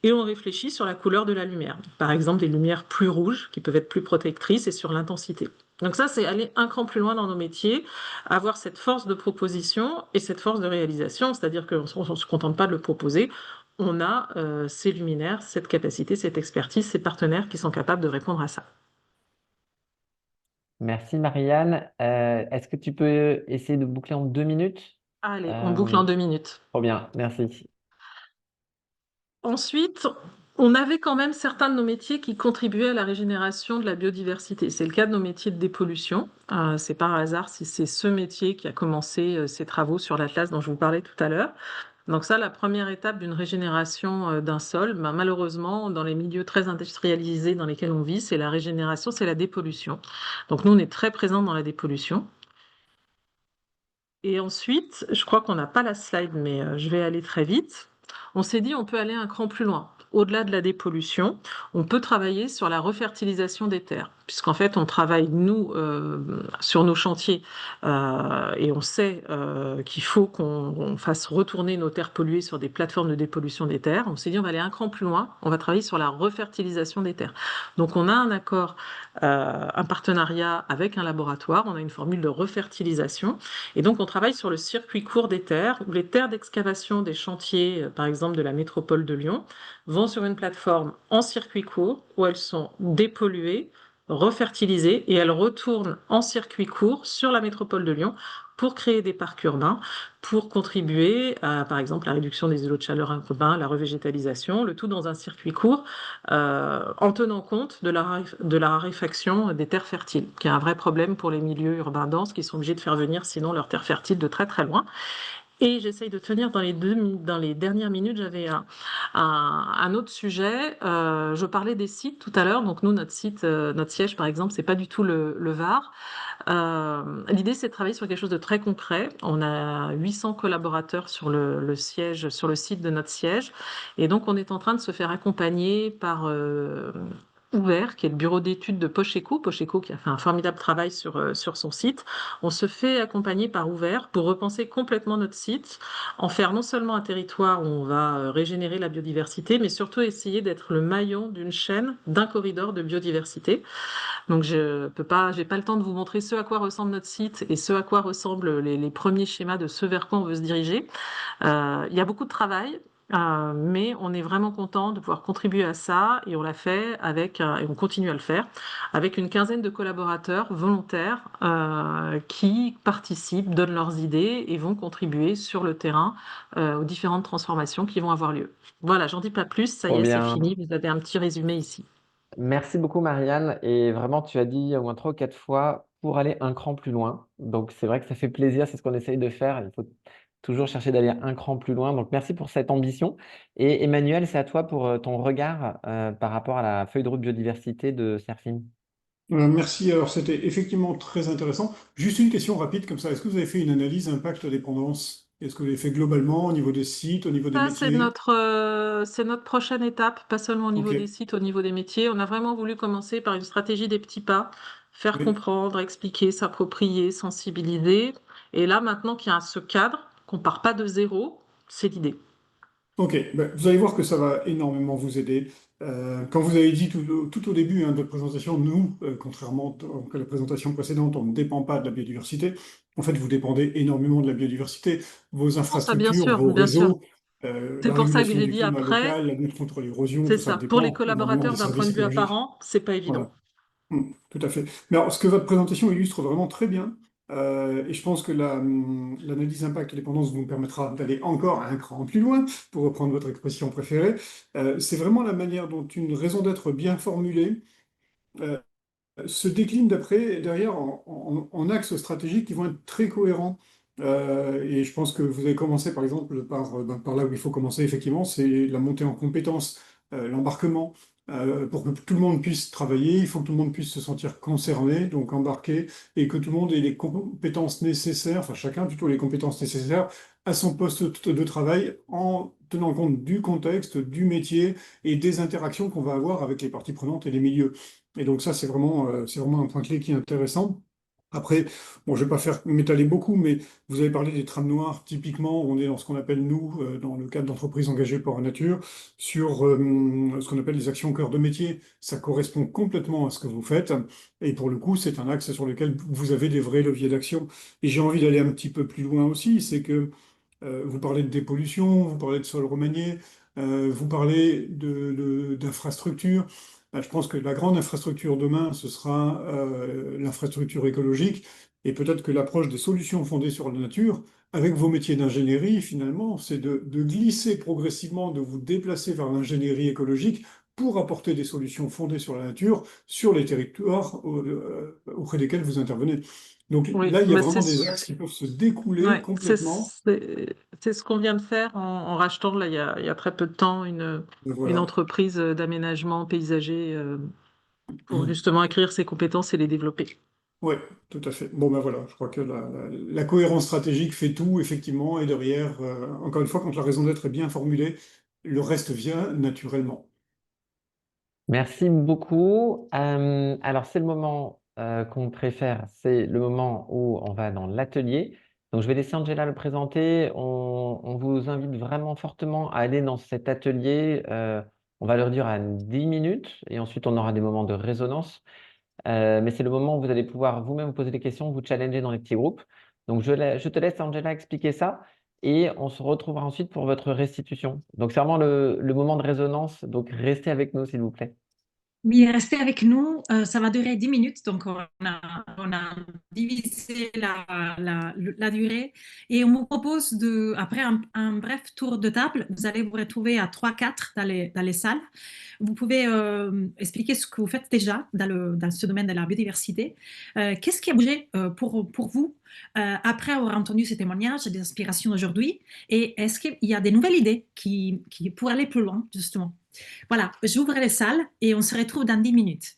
Et on réfléchit sur la couleur de la lumière. Par exemple, des lumières plus rouges, qui peuvent être plus protectrices, et sur l'intensité. Donc ça, c'est aller un cran plus loin dans nos métiers, avoir cette force de proposition et cette force de réalisation, c'est-à-dire qu'on ne se contente pas de le proposer, on a ces luminaires, cette capacité, cette expertise, ces partenaires qui sont capables de répondre à ça. Merci Marianne. Est-ce que tu peux essayer de boucler en 2 minutes? Allez, on boucle en 2 minutes. Trop bien, merci. Ensuite, on avait quand même certains de nos métiers qui contribuaient à la régénération de la biodiversité. C'est le cas de nos métiers de dépollution. C'est par hasard si c'est ce métier qui a commencé ses travaux sur l'Atlas dont je vous parlais tout à l'heure. Donc ça, la première étape d'une régénération d'un sol, malheureusement, dans les milieux très industrialisés dans lesquels on vit, c'est la régénération, c'est la dépollution. Donc nous, on est très présents dans la dépollution. Et ensuite, je crois qu'on n'a pas la slide, mais je vais aller très vite. On s'est dit on peut aller un cran plus loin. Au-delà de la dépollution, on peut travailler sur la refertilisation des terres, puisqu'en fait, on travaille, nous, sur nos chantiers, et on sait qu'il faut qu'on fasse retourner nos terres polluées sur des plateformes de dépollution des terres. On s'est dit on va aller un cran plus loin, on va travailler sur la refertilisation des terres. Donc on a un accord, un partenariat avec un laboratoire, on a une formule de refertilisation, et donc on travaille sur le circuit court des terres, où les terres d'excavation des chantiers, par exemple de la métropole de Lyon, vont sur une plateforme en circuit court, où elles sont dépolluées, refertilisées, et elles retournent en circuit court sur la métropole de Lyon pour créer des parcs urbains, pour contribuer à, par exemple, la réduction des îlots de chaleur urbains, la revégétalisation, le tout dans un circuit court, en tenant compte de la raréfaction des terres fertiles, qui est un vrai problème pour les milieux urbains denses qui sont obligés de faire venir sinon leurs terres fertiles de très très loin. Et j'essaye de tenir dans les dernières minutes, j'avais un autre sujet. Je parlais des sites tout à l'heure. Donc nous, notre site, notre siège, par exemple, c'est pas du tout le Var. L'idée, c'est de travailler sur quelque chose de très concret. On a 800 collaborateurs sur le siège, sur le site de notre siège. Et donc, on est en train de se faire accompagner par Ouvert, qui est le bureau d'études de Pocheco, Pocheco qui a fait un formidable travail sur son site. On se fait accompagner par Ouvert pour repenser complètement notre site, en faire non seulement un territoire où on va régénérer la biodiversité, mais surtout essayer d'être le maillon d'une chaîne, d'un corridor de biodiversité. Donc j'ai pas le temps de vous montrer ce à quoi ressemble notre site et ce à quoi ressemblent les premiers schémas de ce vers quoi on veut se diriger. Il y a beaucoup de travail. Mais on est vraiment content de pouvoir contribuer à ça et on l'a fait et on continue à le faire avec une quinzaine de collaborateurs volontaires qui participent, donnent leurs idées et vont contribuer sur le terrain aux différentes transformations qui vont avoir lieu. Voilà, j'en dis pas plus, ça y Trop est, c'est bien. fini, vous avez un petit résumé ici. Merci beaucoup, Marianne. Et vraiment, tu as dit au moins 3 ou 4 fois pour aller un cran plus loin. Donc, c'est vrai que ça fait plaisir, c'est ce qu'on essaye de faire. Il faut toujours chercher d'aller un cran plus loin. Donc, merci pour cette ambition. Et Emmanuel, c'est à toi pour ton regard par rapport à la feuille de route biodiversité de Serfin. Merci. Alors, c'était effectivement très intéressant. Juste une question rapide comme ça. Est-ce que vous avez fait une analyse impact dépendance? Est-ce que vous l'avez fait globalement au niveau des sites, au niveau des Ça, métiers? c'est notre prochaine étape, pas seulement au Ok. niveau des sites, au niveau des métiers. On a vraiment voulu commencer par une stratégie des petits pas, faire Oui. comprendre, expliquer, s'approprier, sensibiliser. Et là, maintenant qu'il y a ce cadre, qu'on part pas de zéro, c'est l'idée. Ok, ben, vous allez voir que ça va énormément vous aider. Quand vous avez dit tout au début de votre présentation, nous, contrairement à la présentation précédente, on ne dépend pas de la biodiversité. En fait, vous dépendez énormément de la biodiversité. Vos Non, ça, infrastructures, vos bien sûr. réseaux, C'est la pour ça que régulation j'ai du dit climat après, local, la lutte contre l'érosion, c'est tout ça ça. Pour les dépend énormément des collaborateurs, d'un point services de vue écologiques. apparent, c'est pas évident. Voilà. Tout à fait. Mais alors, ce que votre présentation illustre vraiment très bien, et je pense que l'analyse impact dépendance vous permettra d'aller encore un cran plus loin, pour reprendre votre expression préférée, c'est vraiment la manière dont une raison d'être bien formulée euh, se décline derrière en axes stratégiques qui vont être très cohérents. Et je pense que vous avez commencé par exemple par là où il faut commencer effectivement, c'est la montée en compétences, l'embarquement. Pour que tout le monde puisse travailler, il faut que tout le monde puisse se sentir concerné, donc embarqué, et que tout le monde ait les compétences nécessaires, enfin chacun plutôt les compétences nécessaires à son poste de travail en tenant compte du contexte, du métier et des interactions qu'on va avoir avec les parties prenantes et les milieux. Et donc ça, c'est vraiment un point clé qui est intéressant. Après, bon, je vais pas faire m'étaler beaucoup, mais vous avez parlé des trams noirs. Typiquement, on est dans ce qu'on appelle, nous, dans le cadre d'entreprises engagées pour la nature, sur ce qu'on appelle les actions cœur de métier. Ça correspond complètement à ce que vous faites. Et pour le coup, c'est un axe sur lequel vous avez des vrais leviers d'action. Et j'ai envie d'aller un petit peu plus loin aussi, c'est que vous parlez de dépollution, vous parlez de sol remanié, vous parlez d'infrastructures. Je pense que la grande infrastructure demain, ce sera l'infrastructure écologique et peut-être que l'approche des solutions fondées sur la nature, avec vos métiers d'ingénierie, finalement, c'est de glisser progressivement, de vous déplacer vers l'ingénierie écologique pour apporter des solutions fondées sur la nature, sur les territoires auprès desquels vous intervenez. Donc Oui, là, il y a mais vraiment des axes qui peuvent se découler ouais, complètement. c'est ce qu'on vient de faire en rachetant, là, il y a très peu de temps, une Voilà. entreprise d'aménagement paysager pour justement acquérir ses compétences et les développer. Oui, tout à fait. Bon, ben voilà, je crois que la cohérence stratégique fait tout, effectivement, et derrière, encore une fois, quand la raison d'être est bien formulée, le reste vient naturellement. Merci beaucoup. Alors, c'est le moment qu'on préfère, c'est le moment où on va dans l'atelier. Donc, je vais laisser Angela le présenter. On vous invite vraiment fortement à aller dans cet atelier. On va le réduire à 10 minutes et ensuite on aura des moments de résonance. Mais c'est le moment où vous allez pouvoir vous-même vous poser des questions, vous challenger dans les petits groupes. Donc, je te laisse, Angela, expliquer ça et on se retrouvera ensuite pour votre restitution. Donc, c'est vraiment le moment de résonance. Donc, restez avec nous, s'il vous plaît. Oui, restez avec nous. Ça va durer 10 minutes, donc on a divisé la durée. Et on vous propose après un bref tour de table, vous allez vous retrouver à 3-4 dans les salles. Vous pouvez expliquer ce que vous faites déjà dans ce domaine de la biodiversité. Qu'est-ce qui a bougé pour vous après avoir entendu ces témoignages, des inspirations d'aujourd'hui? Et est-ce qu'il y a des nouvelles idées pour aller plus loin, justement? Voilà, j'ouvre les salles et on se retrouve dans 10 minutes.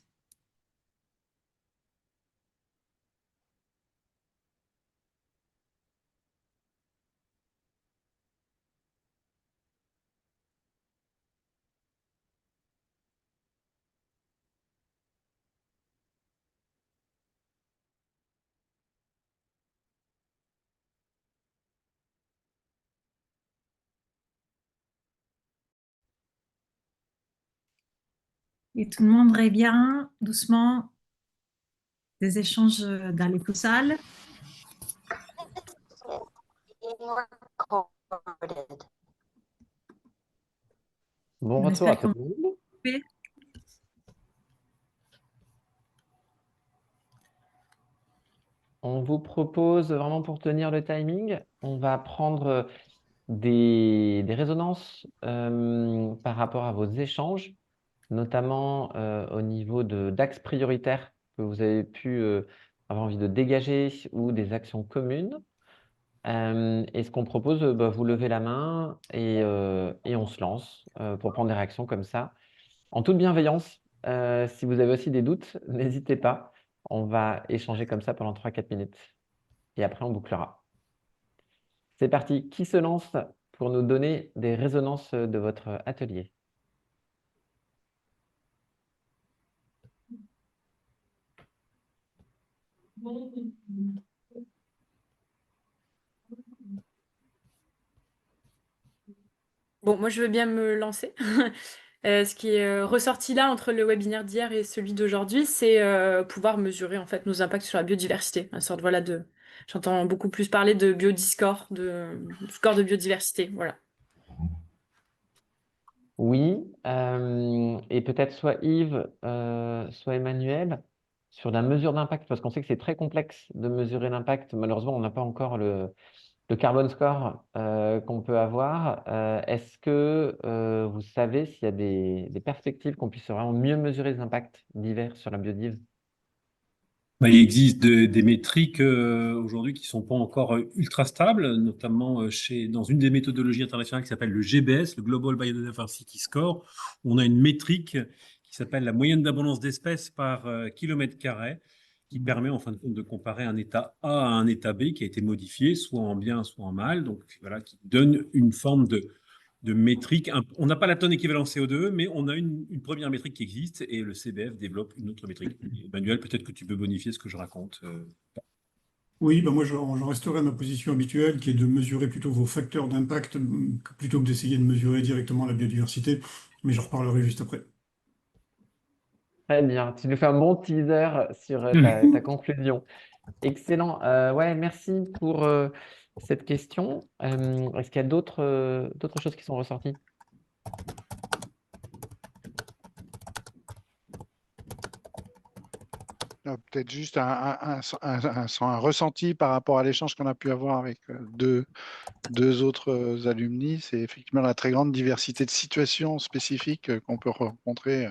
Et tout le monde revient doucement des échanges dans les salles. Bon On retour à espère tout qu'on le monde. fait. On vous propose vraiment pour tenir le timing, on va prendre des résonances par rapport à vos échanges, notamment au niveau d'axes prioritaires que vous avez pu avoir envie de dégager ou des actions communes. Et ce qu'on propose, vous levez la main et on se lance pour prendre des réactions comme ça. En toute bienveillance, si vous avez aussi des doutes, n'hésitez pas. On va échanger comme ça pendant 3-4 minutes. Et après, on bouclera. C'est parti. Qui se lance pour nous donner des résonances de votre atelier? Bon, moi, je veux bien me lancer. Ce qui est ressorti là entre le webinaire d'hier et celui d'aujourd'hui, c'est pouvoir mesurer en fait nos impacts sur la biodiversité. Une sorte, voilà, j'entends beaucoup plus parler de biodiscore, de score de biodiversité, voilà. Oui. Et peut-être soit Yves, soit Emmanuel, sur la mesure d'impact, parce qu'on sait que c'est très complexe de mesurer l'impact. Malheureusement, on n'a pas encore le carbone score qu'on peut avoir. Est-ce que vous savez s'il y a des perspectives qu'on puisse vraiment mieux mesurer les impacts divers sur la biodive? Il existe des métriques aujourd'hui qui sont pas encore ultra stables, notamment dans une des méthodologies internationales qui s'appelle le GBS, le Global Biodiversity Score. On a une métrique qui s'appelle la moyenne d'abondance d'espèces par kilomètre carré, qui permet en fin de compte de comparer un état A à un état B qui a été modifié, soit en bien, soit en mal. Donc voilà, qui donne une forme de métrique. On n'a pas la tonne équivalent CO2, mais on a une première métrique qui existe et le CBF développe une autre métrique. Emmanuel, peut-être que tu peux bonifier ce que je raconte. Oui, moi j'en resterai à ma position habituelle qui est de mesurer plutôt vos facteurs d'impact plutôt que d'essayer de mesurer directement la biodiversité, mais j'en reparlerai juste après. Très bien. Tu nous fais un bon teaser sur ta conclusion. Excellent. Ouais, merci pour cette question. Est-ce qu'il y a d'autres choses qui sont ressorties? Peut-être juste un ressenti par rapport à l'échange qu'on a pu avoir avec deux autres alumni. C'est effectivement la très grande diversité de situations spécifiques qu'on peut rencontrer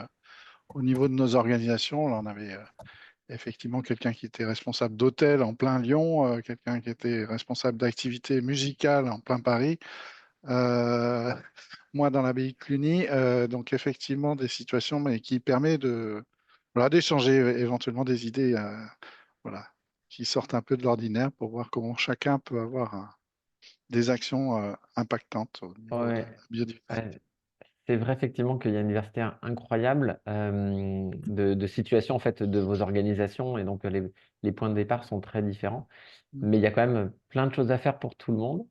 au niveau de nos organisations. Là, on avait effectivement quelqu'un qui était responsable d'hôtel en plein Lyon, quelqu'un qui était responsable d'activités musicales en plein Paris. Moi, dans l'abbaye de Cluny, donc effectivement des situations mais qui permet voilà, d'échanger éventuellement des idées voilà, qui sortent un peu de l'ordinaire pour voir comment chacun peut avoir des actions impactantes au niveau de la Ouais. biodiversité. Ouais. C'est vrai effectivement qu'il y a une diversité incroyable de situations en fait de vos organisations et donc les points de départ sont très différents. Mais il y a quand même plein de choses à faire pour tout le monde.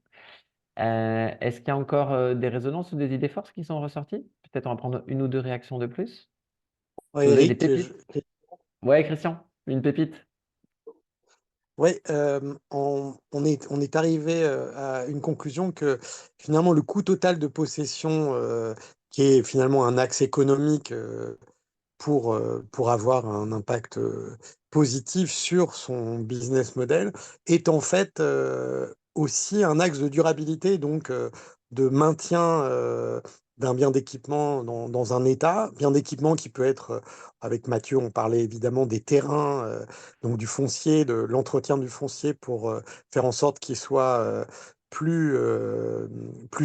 Est-ce qu'il y a encore des résonances ou des idées forces qui sont ressorties? Peut-être on va prendre une ou deux réactions de plus. Est-ce Ouais, que vous avez des Eric, pépites? Ouais, Christian, une pépite. ouais, on est arrivé à une conclusion que finalement le coût total de possession, qui est finalement un axe économique pour avoir un impact positif sur son business model, est en fait aussi un axe de durabilité, donc de maintien d'un bien d'équipement dans un état, bien d'équipement qui peut être, avec Mathieu, on parlait évidemment des terrains, donc du foncier, de l'entretien du foncier pour faire en sorte qu'il soit plus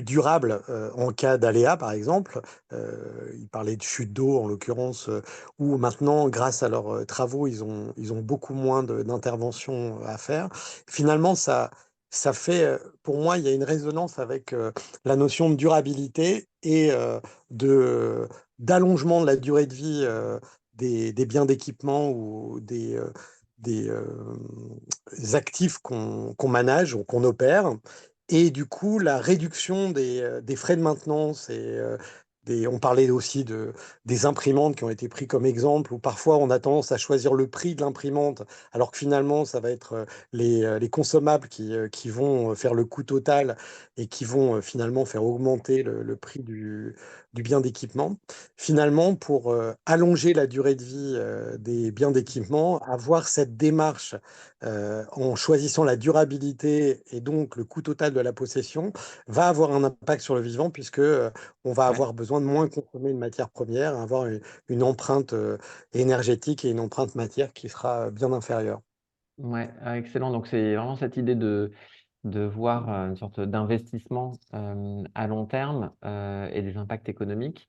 durable en cas d'aléa, par exemple. Il parlait de chute d'eau, en l'occurrence, où maintenant, grâce à leurs travaux, ils ont beaucoup moins d'interventions à faire. Finalement, ça fait, pour moi, il y a une résonance avec la notion de durabilité et d'allongement de la durée de vie des biens d'équipement ou des actifs qu'on manage ou qu'on opère. Et du coup, la réduction des frais de maintenance on parlait aussi des imprimantes qui ont été pris comme exemple, où parfois on a tendance à choisir le prix de l'imprimante, alors que finalement, ça va être les consommables qui vont faire le coût total et qui vont finalement faire augmenter le prix du bien d'équipement. Finalement, pour allonger la durée de vie des biens d'équipement, avoir cette démarche en choisissant la durabilité et donc le coût total de la possession, va avoir un impact sur le vivant puisque on va Ouais. avoir besoin de moins consommer de matières premières, avoir une empreinte énergétique et une empreinte matière qui sera bien inférieure. Ouais, excellent. Donc, c'est vraiment cette idée de voir une sorte d'investissement à long terme et des impacts économiques.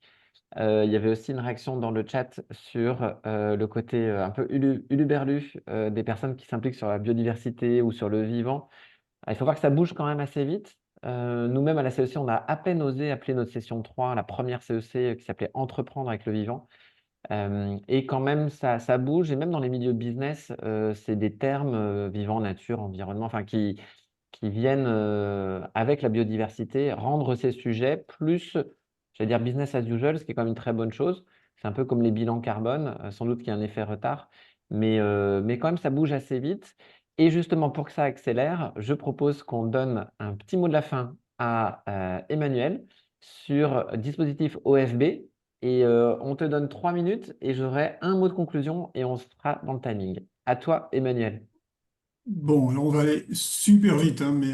Il y avait aussi une réaction dans le chat sur le côté un peu uluberlu des personnes qui s'impliquent sur la biodiversité ou sur le vivant. Il faut voir que ça bouge quand même assez vite. Nous-mêmes, à la CEC, on a à peine osé appeler notre session 3, la première CEC qui s'appelait Entreprendre avec le vivant. Et quand même, ça bouge. Et même dans les milieux business, c'est des termes vivant, nature, environnement, enfin, qui viennent avec la biodiversité rendre ces sujets plus, j'allais dire, business as usual, ce qui est quand même une très bonne chose. C'est un peu comme les bilans carbone, sans doute qu'il y a un effet retard, mais quand même, ça bouge assez vite. Et justement, pour que ça accélère, je propose qu'on donne un petit mot de la fin à Emmanuel sur dispositif OFB. Et on te donne 3 minutes et j'aurai un mot de conclusion et on sera dans le timing. À toi, Emmanuel. Bon, alors on va aller super vite, hein, mais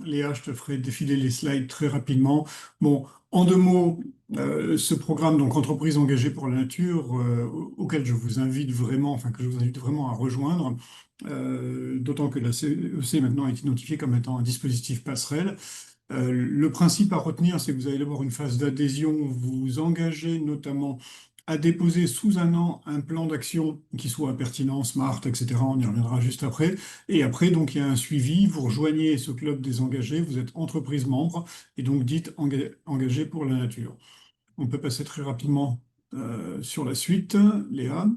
Léa, je te ferai défiler les slides très rapidement. Bon, en 2 mots, ce programme, donc Entreprise engagée pour la nature, auquel je vous invite vraiment, enfin que je vous invite vraiment à rejoindre, d'autant que la CEC maintenant est identifiée comme étant un dispositif passerelle. Le principe à retenir, c'est que vous allez avoir une phase d'adhésion, vous vous engagez notamment à déposer sous un an un plan d'action qui soit pertinent, smart, etc. On y reviendra juste après. Et après, donc, il y a un suivi. Vous rejoignez ce club des engagés. Vous êtes entreprise membre et donc dites engagé pour la nature. On peut passer très rapidement sur la suite, Léa.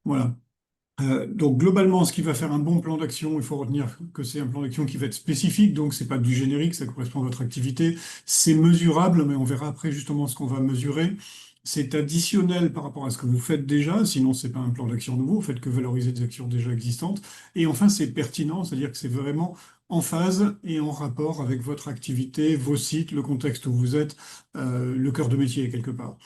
Voilà. Donc globalement, ce qui va faire un bon plan d'action, il faut retenir que c'est un plan d'action qui va être spécifique, donc c'est pas du générique, ça correspond à votre activité. C'est mesurable, mais on verra après justement ce qu'on va mesurer. C'est additionnel par rapport à ce que vous faites déjà, sinon c'est pas un plan d'action nouveau, vous faites que valoriser des actions déjà existantes. Et enfin, c'est pertinent, c'est-à-dire que c'est vraiment en phase et en rapport avec votre activité, vos sites, le contexte où vous êtes, le cœur de métier quelque part.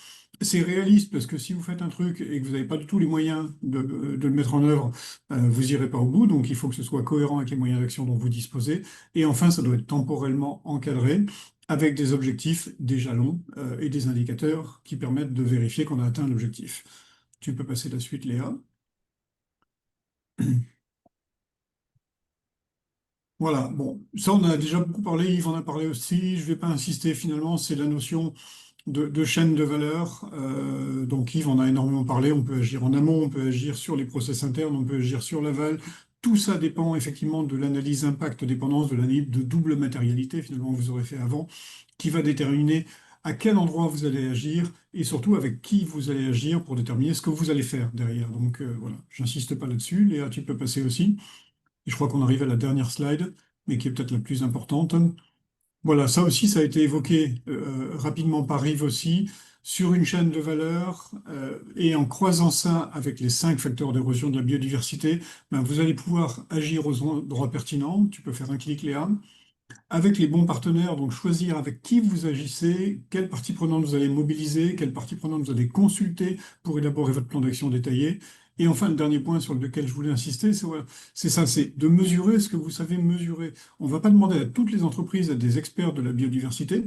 C'est réaliste parce que si vous faites un truc et que vous n'avez pas du tout les moyens de le mettre en œuvre, vous n'irez pas au bout. Donc il faut que ce soit cohérent avec les moyens d'action dont vous disposez. Et enfin, ça doit être temporellement encadré avec des objectifs, des jalons et des indicateurs qui permettent de vérifier qu'on a atteint l'objectif. Tu peux passer la suite, Léa. Voilà, bon, ça on en a déjà beaucoup parlé, Yves en a parlé aussi, je ne vais pas insister finalement, c'est la notion de chaîne de valeur. Donc Yves en a énormément parlé, on peut agir en amont, on peut agir sur les process internes, on peut agir sur l'aval. Tout ça dépend effectivement de l'analyse impact-dépendance, de l'analyse de double matérialité finalement que vous aurez fait avant, qui va déterminer à quel endroit vous allez agir et surtout avec qui vous allez agir pour déterminer ce que vous allez faire derrière. Donc voilà, j'insiste pas là-dessus. Léa, tu peux passer aussi. Et je crois qu'on arrive à la dernière slide, mais qui est peut-être la plus importante. Voilà, ça aussi, ça a été évoqué rapidement par Yves aussi, sur une chaîne de valeur, et en croisant ça avec les 5 facteurs d'érosion de la biodiversité, ben, vous allez pouvoir agir aux endroits pertinents. Tu peux faire un clic, Léa. avec les bons partenaires, donc choisir avec qui vous agissez, quelle partie prenante vous allez mobiliser, quelle partie prenante vous allez consulter pour élaborer votre plan d'action détaillé. Et enfin, le dernier point sur lequel je voulais insister, c'est voilà, c'est ça, c'est de mesurer ce que vous savez mesurer. On ne va pas demander à toutes les entreprises d'être des experts de la biodiversité.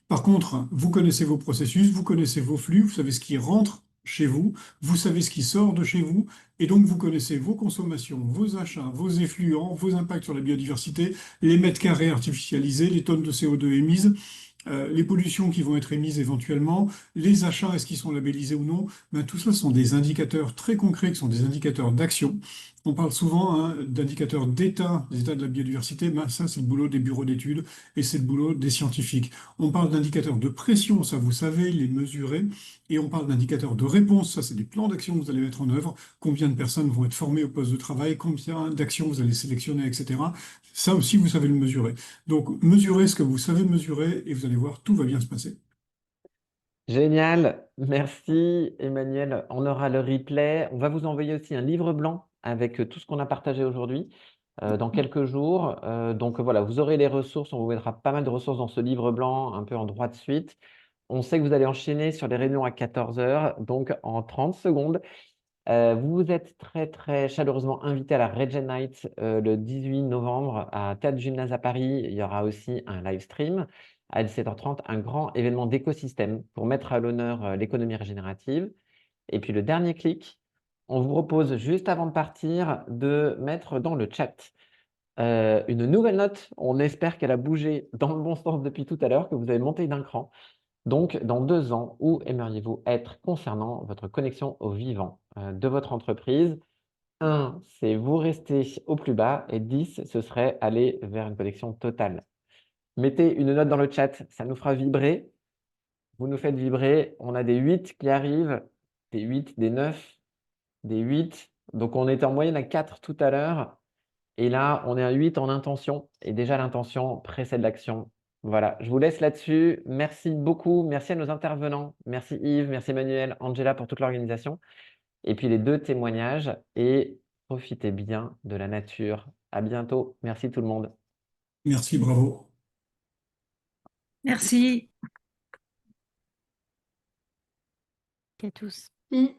Par contre, vous connaissez vos processus, vous connaissez vos flux, vous savez ce qui rentre chez vous, vous savez ce qui sort de chez vous, et donc vous connaissez vos consommations, vos achats, vos effluents, vos impacts sur la biodiversité, les mètres carrés artificialisés, les tonnes de CO2 émises, les pollutions qui vont être émises éventuellement, les achats, est-ce qu'ils sont labellisés ou non, ben, tout ça sont des indicateurs très concrets qui sont des indicateurs d'action. On parle souvent hein, d'indicateurs d'état, des états de la biodiversité, ben, ça c'est le boulot des bureaux d'études et c'est le boulot des scientifiques. On parle d'indicateurs de pression, ça vous savez les mesurer, et on parle d'indicateurs de réponse, ça c'est des plans d'action que vous allez mettre en œuvre, combien de personnes vont être formées au poste de travail, combien d'actions vous allez sélectionner, etc. Ça aussi vous savez le mesurer. Donc, mesurez ce que vous savez mesurer et vous allez voir, tout va bien se passer. Génial, merci Emmanuel. On aura le replay. On va vous envoyer aussi un livre blanc avec tout ce qu'on a partagé aujourd'hui dans quelques jours. Donc voilà, vous aurez les ressources. On vous mettra pas mal de ressources dans ce livre blanc, un peu en droit de suite. On sait que vous allez enchaîner sur les réunions à 14 heures, donc en 30 secondes. Vous êtes très très chaleureusement invité à la Regen Night le 18 novembre à Théâtre Gymnase à Paris. Il y aura aussi un live stream à 17h30, un grand événement d'écosystème pour mettre à l'honneur l'économie régénérative. Et puis le dernier clic, on vous propose juste avant de partir de mettre dans le chat une nouvelle note. On espère qu'elle a bougé dans le bon sens depuis tout à l'heure, que vous avez monté d'un cran. Donc, dans 2 ans, où aimeriez-vous être concernant votre connexion au vivant de votre entreprise? 1, c'est vous rester au plus bas, et 10, ce serait aller vers une connexion totale. Mettez une note dans le chat, ça nous fera vibrer. Vous nous faites vibrer. On a des 8 qui arrivent, des 8, des 9, des 8. Donc, on était en moyenne à 4 tout à l'heure. Et là, on est à 8 en intention. Et déjà, l'intention précède l'action. Voilà, je vous laisse là-dessus. Merci beaucoup. Merci à nos intervenants. Merci Yves, merci Emmanuel, Angela pour toute l'organisation. Et puis les 2 témoignages. Et profitez bien de la nature. À bientôt. Merci tout le monde. Merci, bravo. Merci. À tous. Oui.